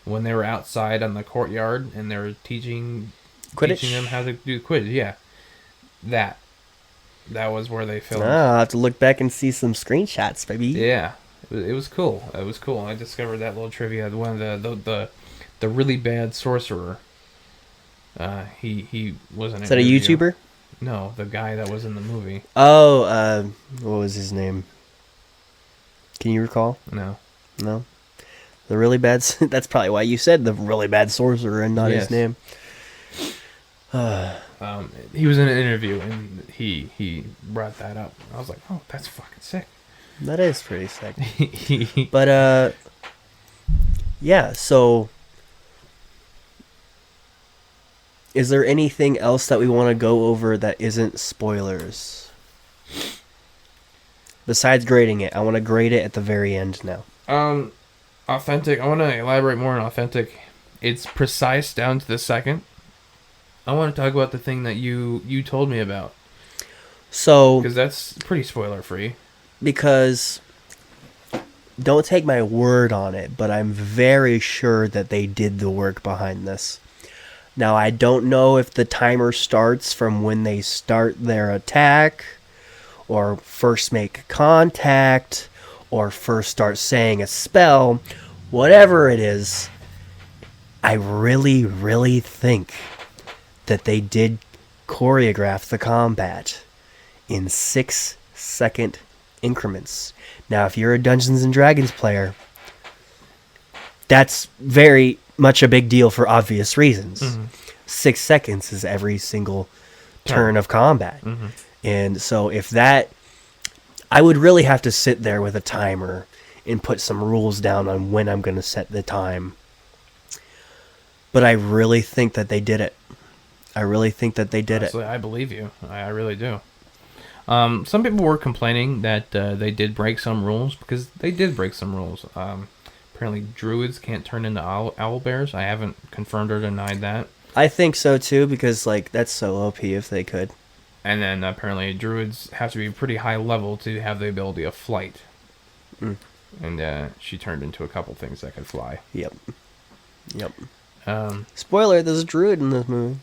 when they were outside on the courtyard and they were teaching them how to do Quidditch. Yeah. That was where they filmed. I'll have to look back and see some screenshots, baby. Yeah. It was cool. It was cool. I discovered that little trivia. One of the really bad sorcerer. He wasn't. Is that a YouTuber? No, the guy that was in the movie. Oh, what was his name? Can you recall? No. The really bad. That's probably why you said the really bad sorcerer and not his name. He was in an interview and he brought that up. I was like, oh, that's fucking sick. That is pretty sick. But yeah. So, is there anything else that we want to go over that isn't spoilers? Besides grading it, I want to grade it at the very end now. Authentic. I want to elaborate more on authentic. It's precise down to the second. I want to talk about the thing that you told me about. So, because that's pretty spoiler free. Because don't take my word on it, but I'm very sure that they did the work behind this. Now, I don't know if the timer starts from when they start their attack, or first make contact, or first start saying a spell, whatever it is, I really, really think that they did choreograph the combat in 6-second increments. Now, if you're a Dungeons and Dragons player, that's very much a big deal for obvious reasons. Mm-hmm. 6 seconds is every single turn of combat. Mm-hmm. And so if that, I would really have to sit there with a timer and put some rules down on when I'm going to set the time. But I really think that they did it. Honestly, I believe you. I really do. Some people were complaining that they did break some rules, because they did break some rules. Apparently, druids can't turn into owl bears. I haven't confirmed or denied that. I think so too, because like that's so OP if they could. And then apparently, druids have to be pretty high level to have the ability of flight. Mm. And she turned into a couple things that could fly. Yep. Um, Spoiler: there's a druid in this movie.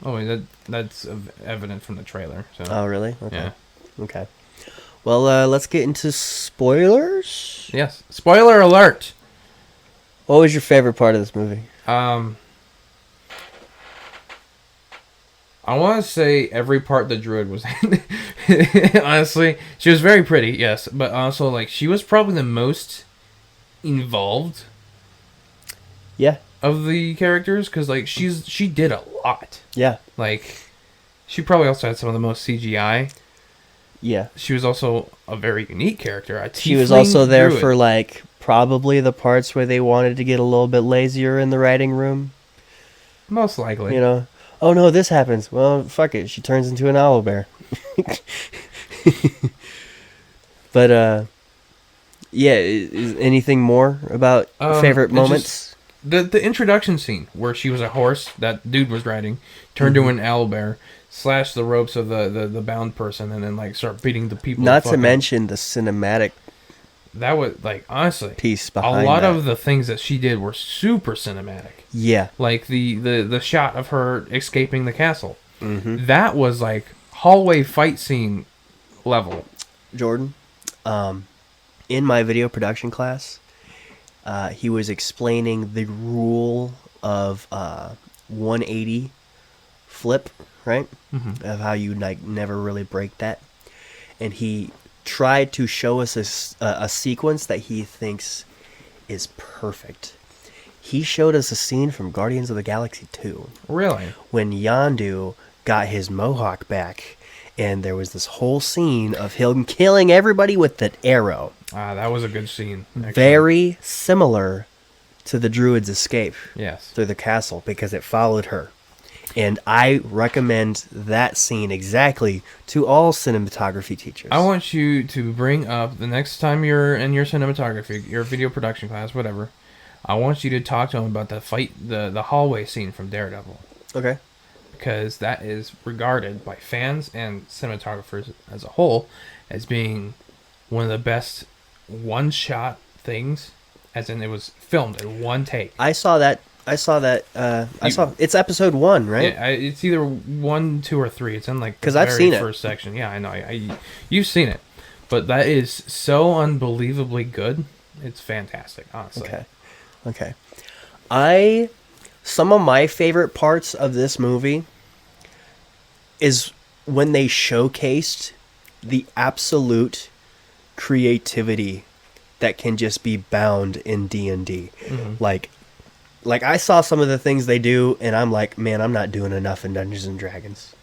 oh, that's evident from the trailer. So. Oh, really? Okay. Yeah. Okay. Well, let's get into spoilers. Yes. Spoiler alert. What was your favorite part of this movie? I want to say every part the druid was in. Honestly, she was very pretty, yes, but also like she was probably the most involved Yeah. of the characters, because like she did a lot. Yeah. Like she probably also had some of the most CGI. Yeah. She was also a very unique character. She was also there for like probably the parts where they wanted to get a little bit lazier in the writing room. most likely. You know, oh no, this happens. Well, fuck it. She turns into an owlbear. But yeah. Is anything more about favorite moments? The introduction scene where she was a horse that dude was riding, turned to an owlbear, slashed the ropes of the bound person, and then like start beating the people. Not to mention the cinematic. That was like honestly piece behind a lot that. of the things that she did were super cinematic. Yeah. Like the shot of her escaping the castle. Mm-hmm. That was like hallway fight scene level. Jordan, in my video production class, he was explaining the rule of 180 flip, right? Mm-hmm. Of how you like never really break that, and he tried to show us a sequence that he thinks is perfect. He showed us a scene from Guardians of the Galaxy 2. Really? When Yondu got his mohawk back, and there was this whole scene of him killing everybody with that arrow. That was a good scene. Actually. Very similar to the druid's escape Yes. through the castle, because it followed her. And I recommend that scene exactly to all cinematography teachers. I want you to bring up the next time you're in your cinematography, your video production class, whatever. I want you to talk to him about the fight, the hallway scene from Daredevil. Okay. Because that is regarded by fans and cinematographers as a whole as being one of the best one-shot things, as in it was filmed in one take. I saw that. It's episode 1, right? Yeah, it's either 1, 2, or 3. It's in like the 'Cause I've very seen it. first section. Yeah, I know. You've seen it, but that is so unbelievably good. It's fantastic, honestly. Okay. Some of my favorite parts of this movie is when they showcased the absolute creativity that can just be bound in D&D. Mm-hmm. Like I saw some of the things they do, and I'm like, man, I'm not doing enough in Dungeons and Dragons.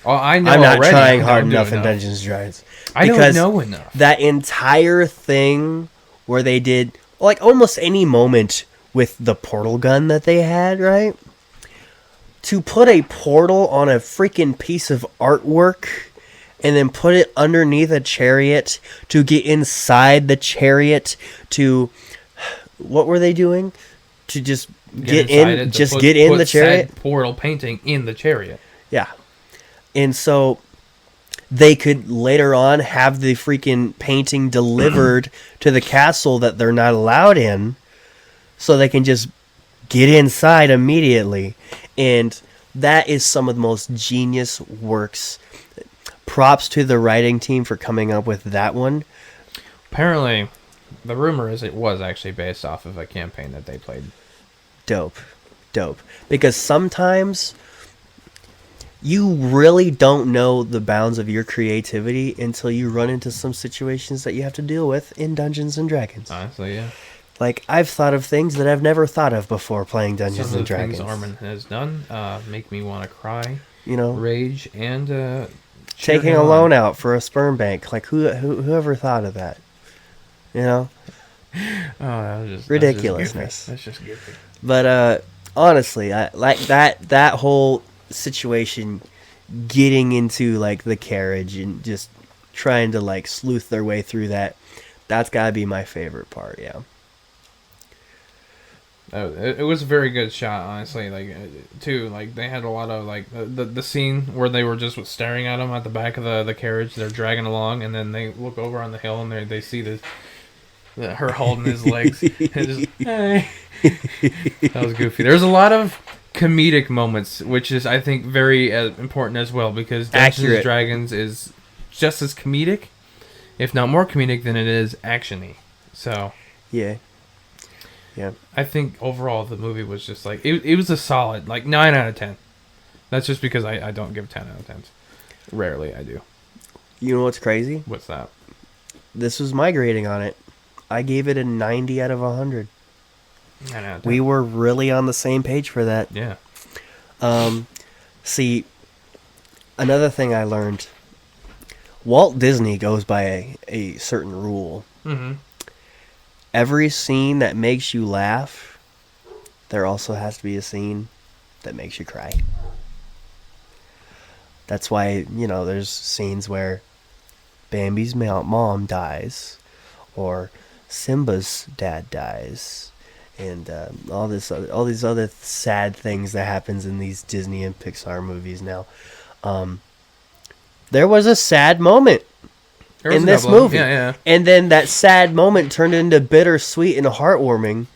Oh, I know. I'm not already. trying I hard don't do enough in Dungeons and Dragons. I Because don't know enough. that entire thing where they did like almost any moment with the portal gun that they had, right? To put a portal on a freaking piece of artwork and then put it underneath a chariot to get inside the chariot to... What were they doing? To just get in the chariot? Said portal painting in the chariot. Yeah. And so they could later on have the freaking painting delivered to the castle that they're not allowed in, so they can just get inside immediately. And that is some of the most genius works. Props to the writing team for coming up with that one. Apparently, The rumor is it was actually based off of a campaign that they played. Dope. Because sometimes you really don't know the bounds of your creativity until you run into some situations that you have to deal with in Dungeons and Dragons. Honestly, yeah. Like, I've thought of things that I've never thought of before playing Some Dungeons of and the things Dragons. Armin has done make me want to cry, You know, rage, and cheer taking him a on. loan out for a sperm bank. Like, whoever thought of that? You know? Oh, that was just Ridiculousness. That's just goofy. But honestly, I like that whole situation, getting into like the carriage and just trying to like sleuth their way through that. That's gotta be my favorite part. Yeah. It was a very good shot, honestly. Like, too, like they had a lot of like the scene where they were just staring at him at the back of the carriage. They're dragging along, and then they look over on the hill and they see her holding his legs. And just, hey. That was goofy. There's a lot of comedic moments, which is I think very important as well, because Dungeons and Dragons is just as comedic, if not more comedic than it is actiony. So Yeah. I think overall the movie was just like it was a solid like 9 out of 10. That's just because I don't give 10 out of 10s. Rarely I do. You know what's crazy? What's that? This was my grading on it. I gave it a 90 out of 100. 9 out of 10. We were really on the same page for that. Yeah. See, another thing I learned, Walt Disney goes by a certain rule. Mm-hmm. Every scene that makes you laugh, there also has to be a scene that makes you cry. That's why, there's scenes where Bambi's mom dies, or Simba's dad dies, and all these other sad things that happens in these Disney and Pixar movies now. There was a sad moment in this movie. Yeah. And then that sad moment turned into bittersweet and heartwarming,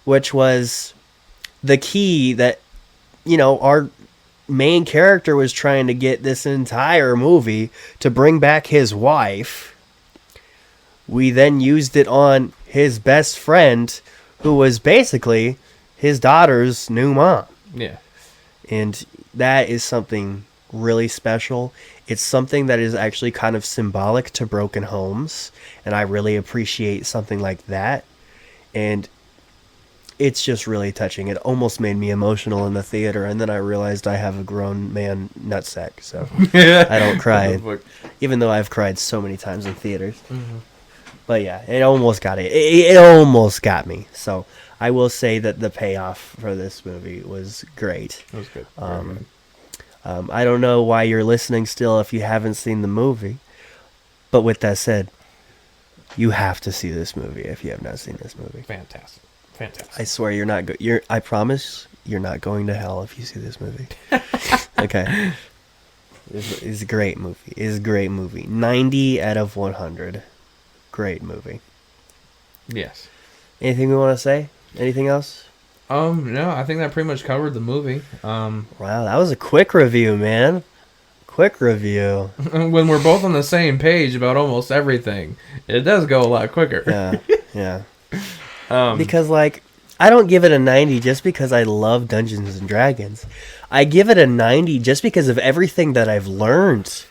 which was the key that, our main character was trying to get this entire movie to bring back his wife. We then used it on his best friend, who was basically his daughter's new mom. Yeah. And that is something really special. It's something that is actually kind of symbolic to broken homes, and I really appreciate something like that. And it's just really touching. It almost made me emotional in the theater, and then I realized I have a grown man nutsack, so I don't cry, even though I've cried so many times in theaters. Mm-hmm. But yeah, it almost got it. It almost got me. So I will say that the payoff for this movie was great. It was good. I don't know why you're listening still if you haven't seen the movie. But with that said, you have to see this movie if you have not seen this movie. Fantastic. I swear you're not I promise you're not going to hell if you see this movie. Okay. It's a great movie. It's a great movie. 90 out of 100. Great movie. Yes. Anything we want to say? Anything else? No, I think that pretty much covered the movie. Wow, that was a quick review, man. Quick review. When we're both on the same page about almost everything, it does go a lot quicker. Yeah. Because, I don't give it a 90 just because I love Dungeons and Dragons. I give it a 90 just because of everything that I've learned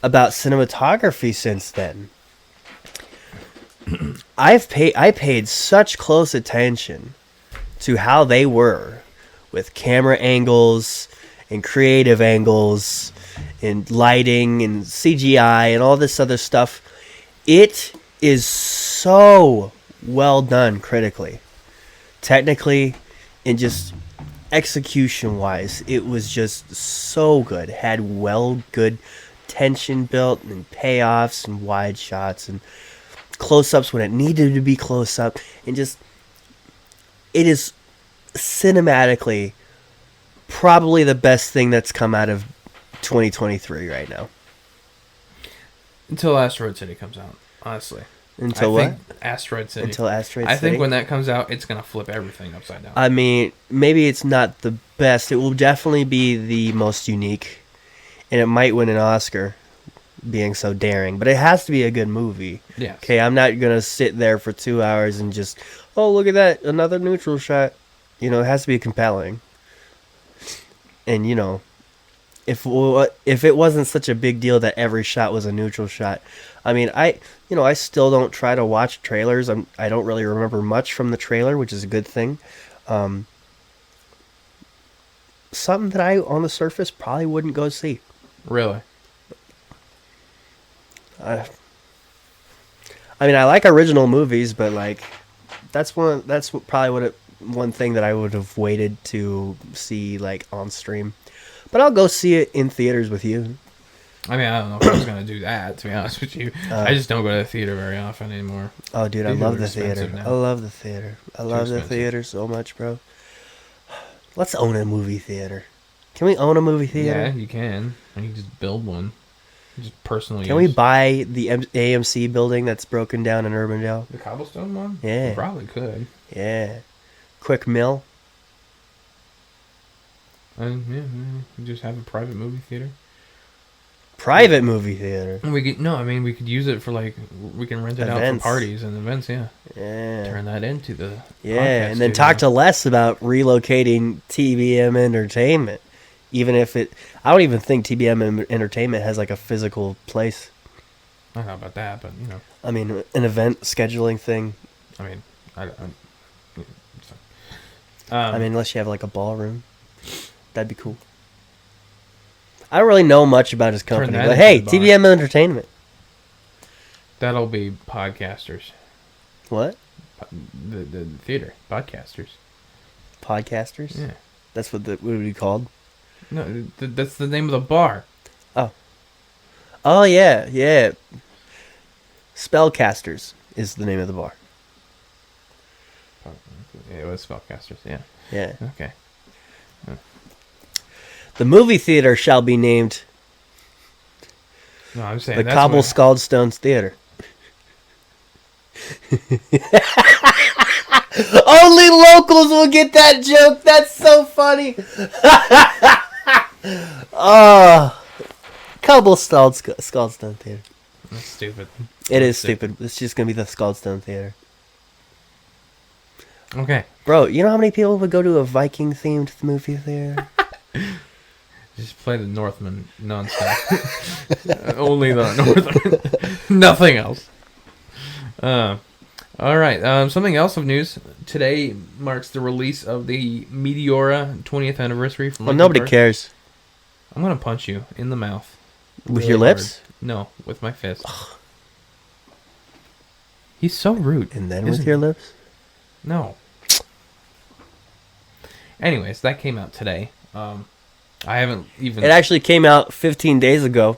about cinematography since then. I paid such close attention to how they were with camera angles and creative angles and lighting and CGI and all this other stuff. It is so well done critically, technically, and just execution wise. It was just so good. It had good tension built and payoffs and wide shots and close-ups when it needed to be close-up, and just it is cinematically probably the best thing that's come out of 2023 right now. Until Asteroid City comes out, honestly. Until what? Asteroid City. Until Asteroid I City? think when that comes out, it's going to flip everything upside down. I mean, maybe it's not the best. It will definitely be the most unique, and it might win an Oscar. being so daring, but it has to be a good movie. Yes. Okay, I'm not gonna sit there for 2 hours and just, oh, look at that, another neutral shot. You know, it has to be compelling. And you know, if it wasn't such a big deal that every shot was a neutral shot, I mean, I still don't try to watch trailers. I don't really remember much from the trailer, which is a good thing. Something that I, on the surface, probably wouldn't go see. Really? I mean, I like original movies, but like, probably one thing that I would have waited to see like on stream. But I'll go see it in theaters with you. I mean, I don't know if I was gonna do that. To be honest with you, I just don't go to the theater very often anymore. Oh, dude, I Theaters love are the theater. expensive now. I love the theater. I love the expensive. theater so much, bro. Let's own a movie theater. Can we own a movie theater? Yeah, you can. You can just build one. Just personal Can we buy the AMC building that's broken down in Urbandale? the cobblestone one? Yeah. You probably could. Yeah. Quick mill. And yeah, you just have a private movie theater. Private movie theater. And we could use it for like we can rent it out Events. for parties and events. Yeah. Yeah. Turn that into the Yeah, podcast and then studio. talk to Les about relocating TBM Entertainment. Even if I don't even think TBM Entertainment has like a physical place. I don't know about that, but you know, I mean, an event scheduling thing. I mean, it's fine. I mean, unless you have like a ballroom, that'd be cool. I don't really know much about his company, that but into hey, the bar. TBM Entertainment. That'll be podcasters. What? The theater podcasters. Podcasters? Yeah. That's what would it be called? No, that's the name of the bar. Oh yeah, yeah. Spellcasters is the name of the bar. Yeah, it was spellcasters. Yeah. Yeah. Okay. The movie theater shall be named No, I'm saying the that's Cobble what- Scald Stones Theater. Only locals will get that joke. That's so funny. Oh, Cobble Scaldstone Theater. That's stupid. It is stupid. It's just gonna be the Scaldstone Theater, Okay. bro. You know how many people would go to a Viking themed movie theater? Just play the Northman nonstop. Only the Northman. Nothing else. All right. Something else of news. Today marks the release of the Meteora 20th anniversary from Well, Linkin nobody Park. cares. I'm going to punch you in the mouth. With really your lips, hard. No, with my fist. He's so rude. and then isn't with your he? lips. No. Anyways, that came out today. I haven't even... It actually came out 15 days ago,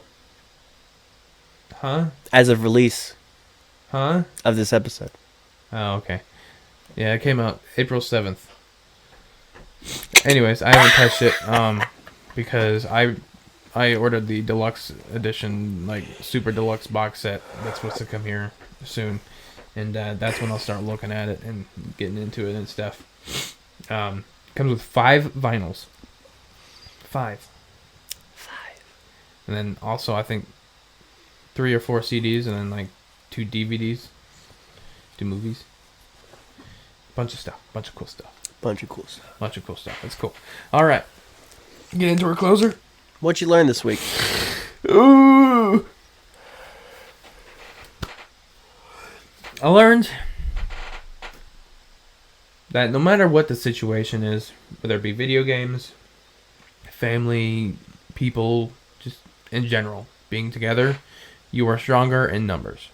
Huh? as of release Huh? of this episode. Oh, okay. Yeah, it came out April 7th. Anyways, I haven't touched it because I ordered the deluxe edition, like super deluxe box set that's supposed to come here soon, and that's when I'll start looking at it and getting into it and stuff. Comes with 5 vinyls. 5. And then also I think 3 or 4 CDs and then like 2 DVDs. 2 movies. Bunch of stuff. Bunch of cool stuff. Bunch of cool stuff. Bunch of cool stuff. That's cool. All right. Get into our closer. What you learned this week? Ooh. I learned that no matter what the situation is, whether it be video games, family, people, just in general, being together, you are stronger in numbers.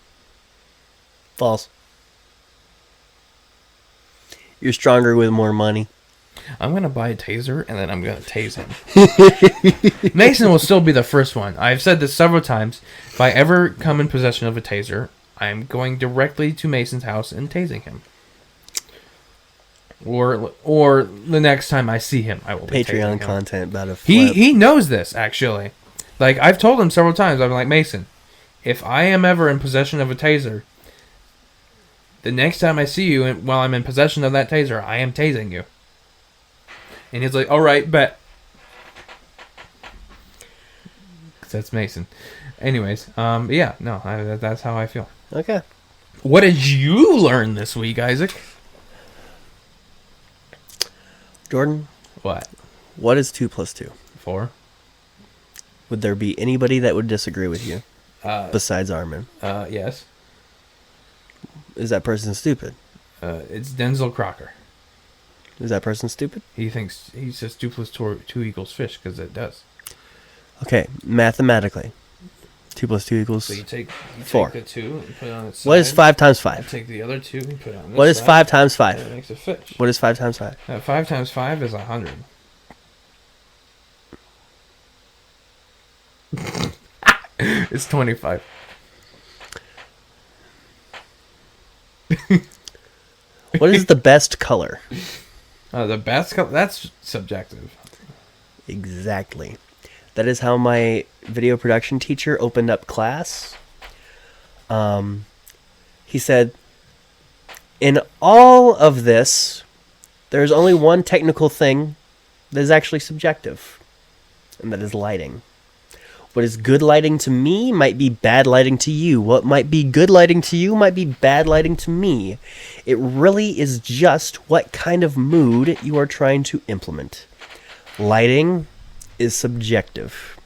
False. You're stronger with more money. I'm going to buy a taser, and then I'm going to tase him. Mason will still be the first one. I've said this several times. If I ever come in possession of a taser, I'm going directly to Mason's house and tasing him. Or the next time I see him, I will be tasing Patreon him. content about a flip. He knows this, actually. Like, I've told him several times, I'm like, Mason, if I am ever in possession of a taser, the next time I see you while I'm in possession of that taser, I am tasing you. And he's like, all right, bet. 'Cause that's Mason. Anyways, that's how I feel. Okay. What did you learn this week, Isaac? Jordan, What? what is 2 plus 2? 4? Would there be anybody that would disagree with you besides Armin? Yes. Is that person stupid? It's Denzel Crocker. Is that person stupid? He says 2 plus 2 equals fish because it does. Okay, mathematically, 2 plus 2 equals So you take 4. the 2 and put it on its side. What is 5 times I 5? take the other 2 and put it on this What is side, 5 times and it 5? makes a fish. What is 5 times 5? 5 times 5 is 100. It's 25. What is the best color? The best that's subjective. Exactly. That is how my video production teacher opened up class. He said, in all of this, there's only one technical thing that is actually subjective, and that is lighting. What is good lighting to me might be bad lighting to you. What might be good lighting to you might be bad lighting to me. It really is just what kind of mood you are trying to implement. Lighting is subjective.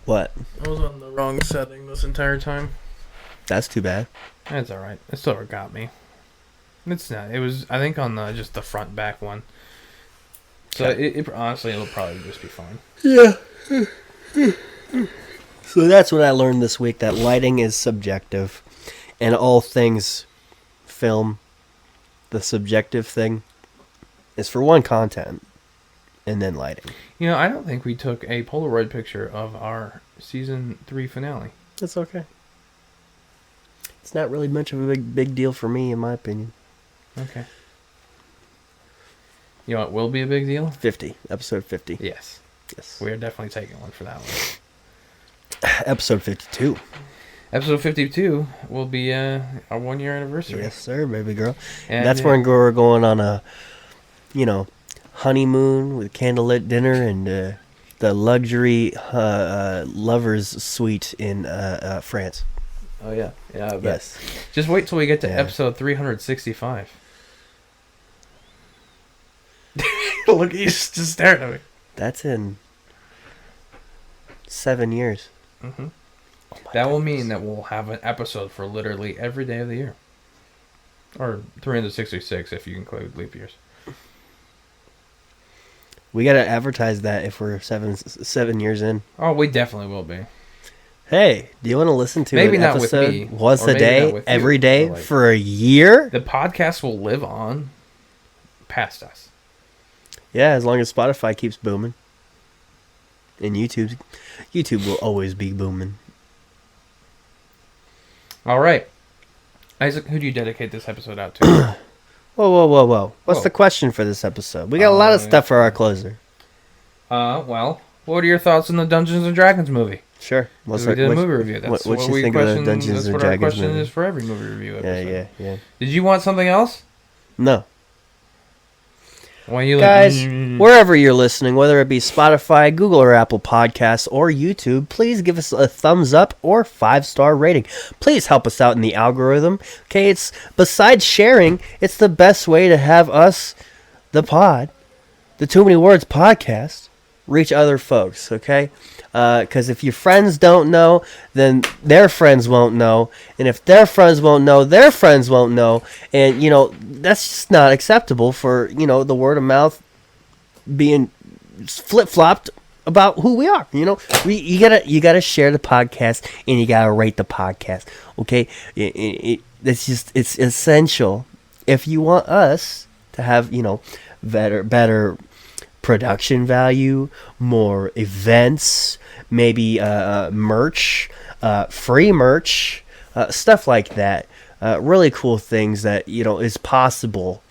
What? I was on the wrong setting this entire time. That's too bad. That's all right. It still got me. It's not. It was, I think, on just the front back one. So it honestly, it'll probably just be fine. Yeah. So that's what I learned this week, that lighting is subjective. And all things film, the subjective thing is for one, content, and then lighting. You know, I don't think we took a Polaroid picture of our season 3 finale. That's okay. It's not really much of a big deal for me, in my opinion. Okay. You know what will be a big deal? 50. Episode 50. Yes. Yes. We are definitely taking one for that one. Episode 52. Episode 52 will be our 1-year anniversary. Yes, sir, baby girl. And that's when we're going on a, honeymoon with candlelit dinner and the luxury lovers suite in France. Oh, yeah. Yeah, I bet. Yes. Just wait till we get to Yeah. episode 365. Look, he's just staring at me. That's in 7 years. Mm-hmm. Oh my That will goodness. mean that we'll have an episode for literally every day of the year. Or 366 if you include leap years. We gotta advertise that if we're 7 years in. Oh, we definitely will be. Hey, do you want to listen to Maybe an not with episode me, once or a maybe day, not with you, every day but, like, for a year? The podcast will live on past us. Yeah, as long as Spotify keeps booming. And YouTube will always be booming. All right. Isaac, who do you dedicate this episode out to? Whoa. What's Whoa. the question for this episode? We got a lot of stuff for our closer. Well, what are your thoughts on the Dungeons and Dragons movie? Sure. 'Cause we did a movie review. That's what you we think of the question- Dungeons that's and what our Dragons question movie? is for every movie review episode. Yeah. Did you want something else? No. Why you Guys, wherever you're listening, whether it be Spotify, Google or Apple Podcasts, or YouTube, please give us a thumbs up or 5-star rating. Please help us out in the algorithm. Okay, it's besides sharing, it's the best way to have us, the Too Many Words podcast, reach other folks, okay? Because if your friends don't know, then their friends won't know. And if their friends won't know, their friends won't know. And, that's just not acceptable for, the word of mouth being flip-flopped about who we are. You gotta share the podcast and you gotta rate the podcast, okay? It's essential if you want us to have, better production value, more events, maybe merch, free merch, stuff like that. Really cool things that is possible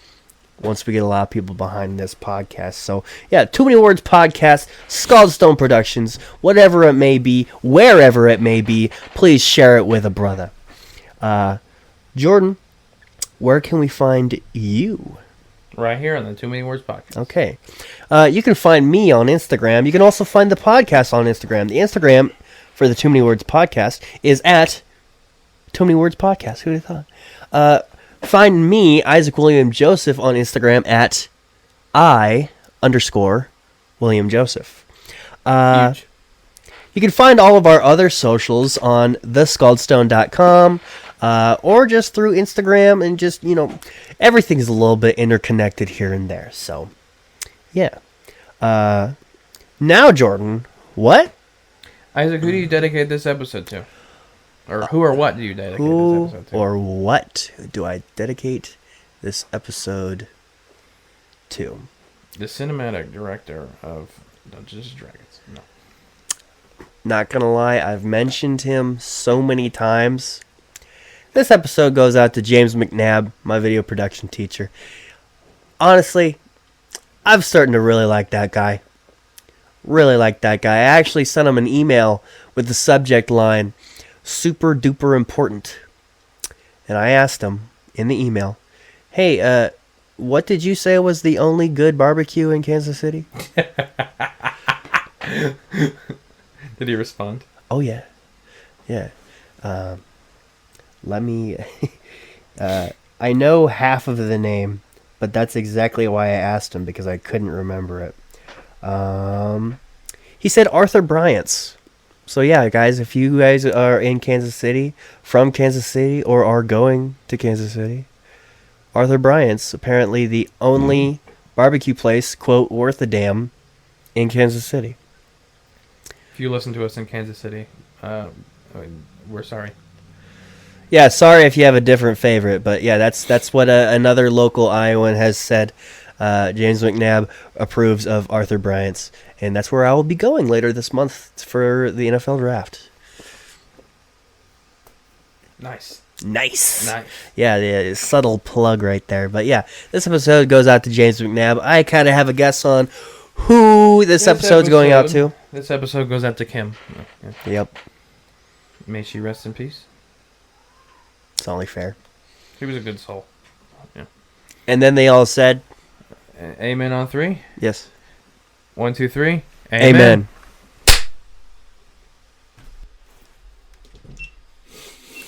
once we get a lot of people behind this podcast. So yeah, Too Many Words podcast, Scald Stone Productions, whatever it may be, wherever it may be, please share it with a brother. Jordan, where can we find you? Right here on the Too Many Words podcast. Okay. You can find me on Instagram. You can also find the podcast on Instagram. The Instagram for the Too Many Words podcast is at Too Many Words podcast. Who would have thought? Find me, Isaac William Joseph, on Instagram at I_William Joseph. Huge. You can find all of our other socials on thescaldstone.com or just through Instagram, and just, everything's a little bit interconnected here and there. So, yeah. Now, Jordan, what? Isaac, who do you dedicate this episode to? Or who or what do you dedicate Who this episode to? or what do I dedicate this episode to? The cinematic director of Dungeons & Dragons. No. Not gonna lie, I've mentioned him so many times. This episode goes out to James McNabb, my video production teacher. Honestly, I'm starting to really like that guy. Really like that guy. I actually sent him an email with the subject line, super duper important. And I asked him in the email, hey, what did you say was the only good barbecue in Kansas City? Did he respond? Oh, yeah. Yeah. Let me... I know half of the name, but that's exactly why I asked him, because I couldn't remember it. He said Arthur Bryant's. So, yeah, guys, if you guys are in Kansas City, from Kansas City, or are going to Kansas City, Arthur Bryant's, apparently the only barbecue place, quote, worth a damn in Kansas City. If you listen to us in Kansas City, we're sorry. Yeah, sorry if you have a different favorite, but yeah, that's what another local Iowan has said. James McNabb approves of Arthur Bryant's, and that's where I will be going later this month for the NFL draft. Nice. Nice. Yeah, the subtle plug right there. But yeah, this episode goes out to James McNabb. I kind of have a guess on who this episode's going out to. This episode goes out to Kim. Yeah. Yep. May she rest in peace. It's only fair. She was a good soul. Yeah. And then they all said, Amen on 3. yes. 1, 2, 3. Amen.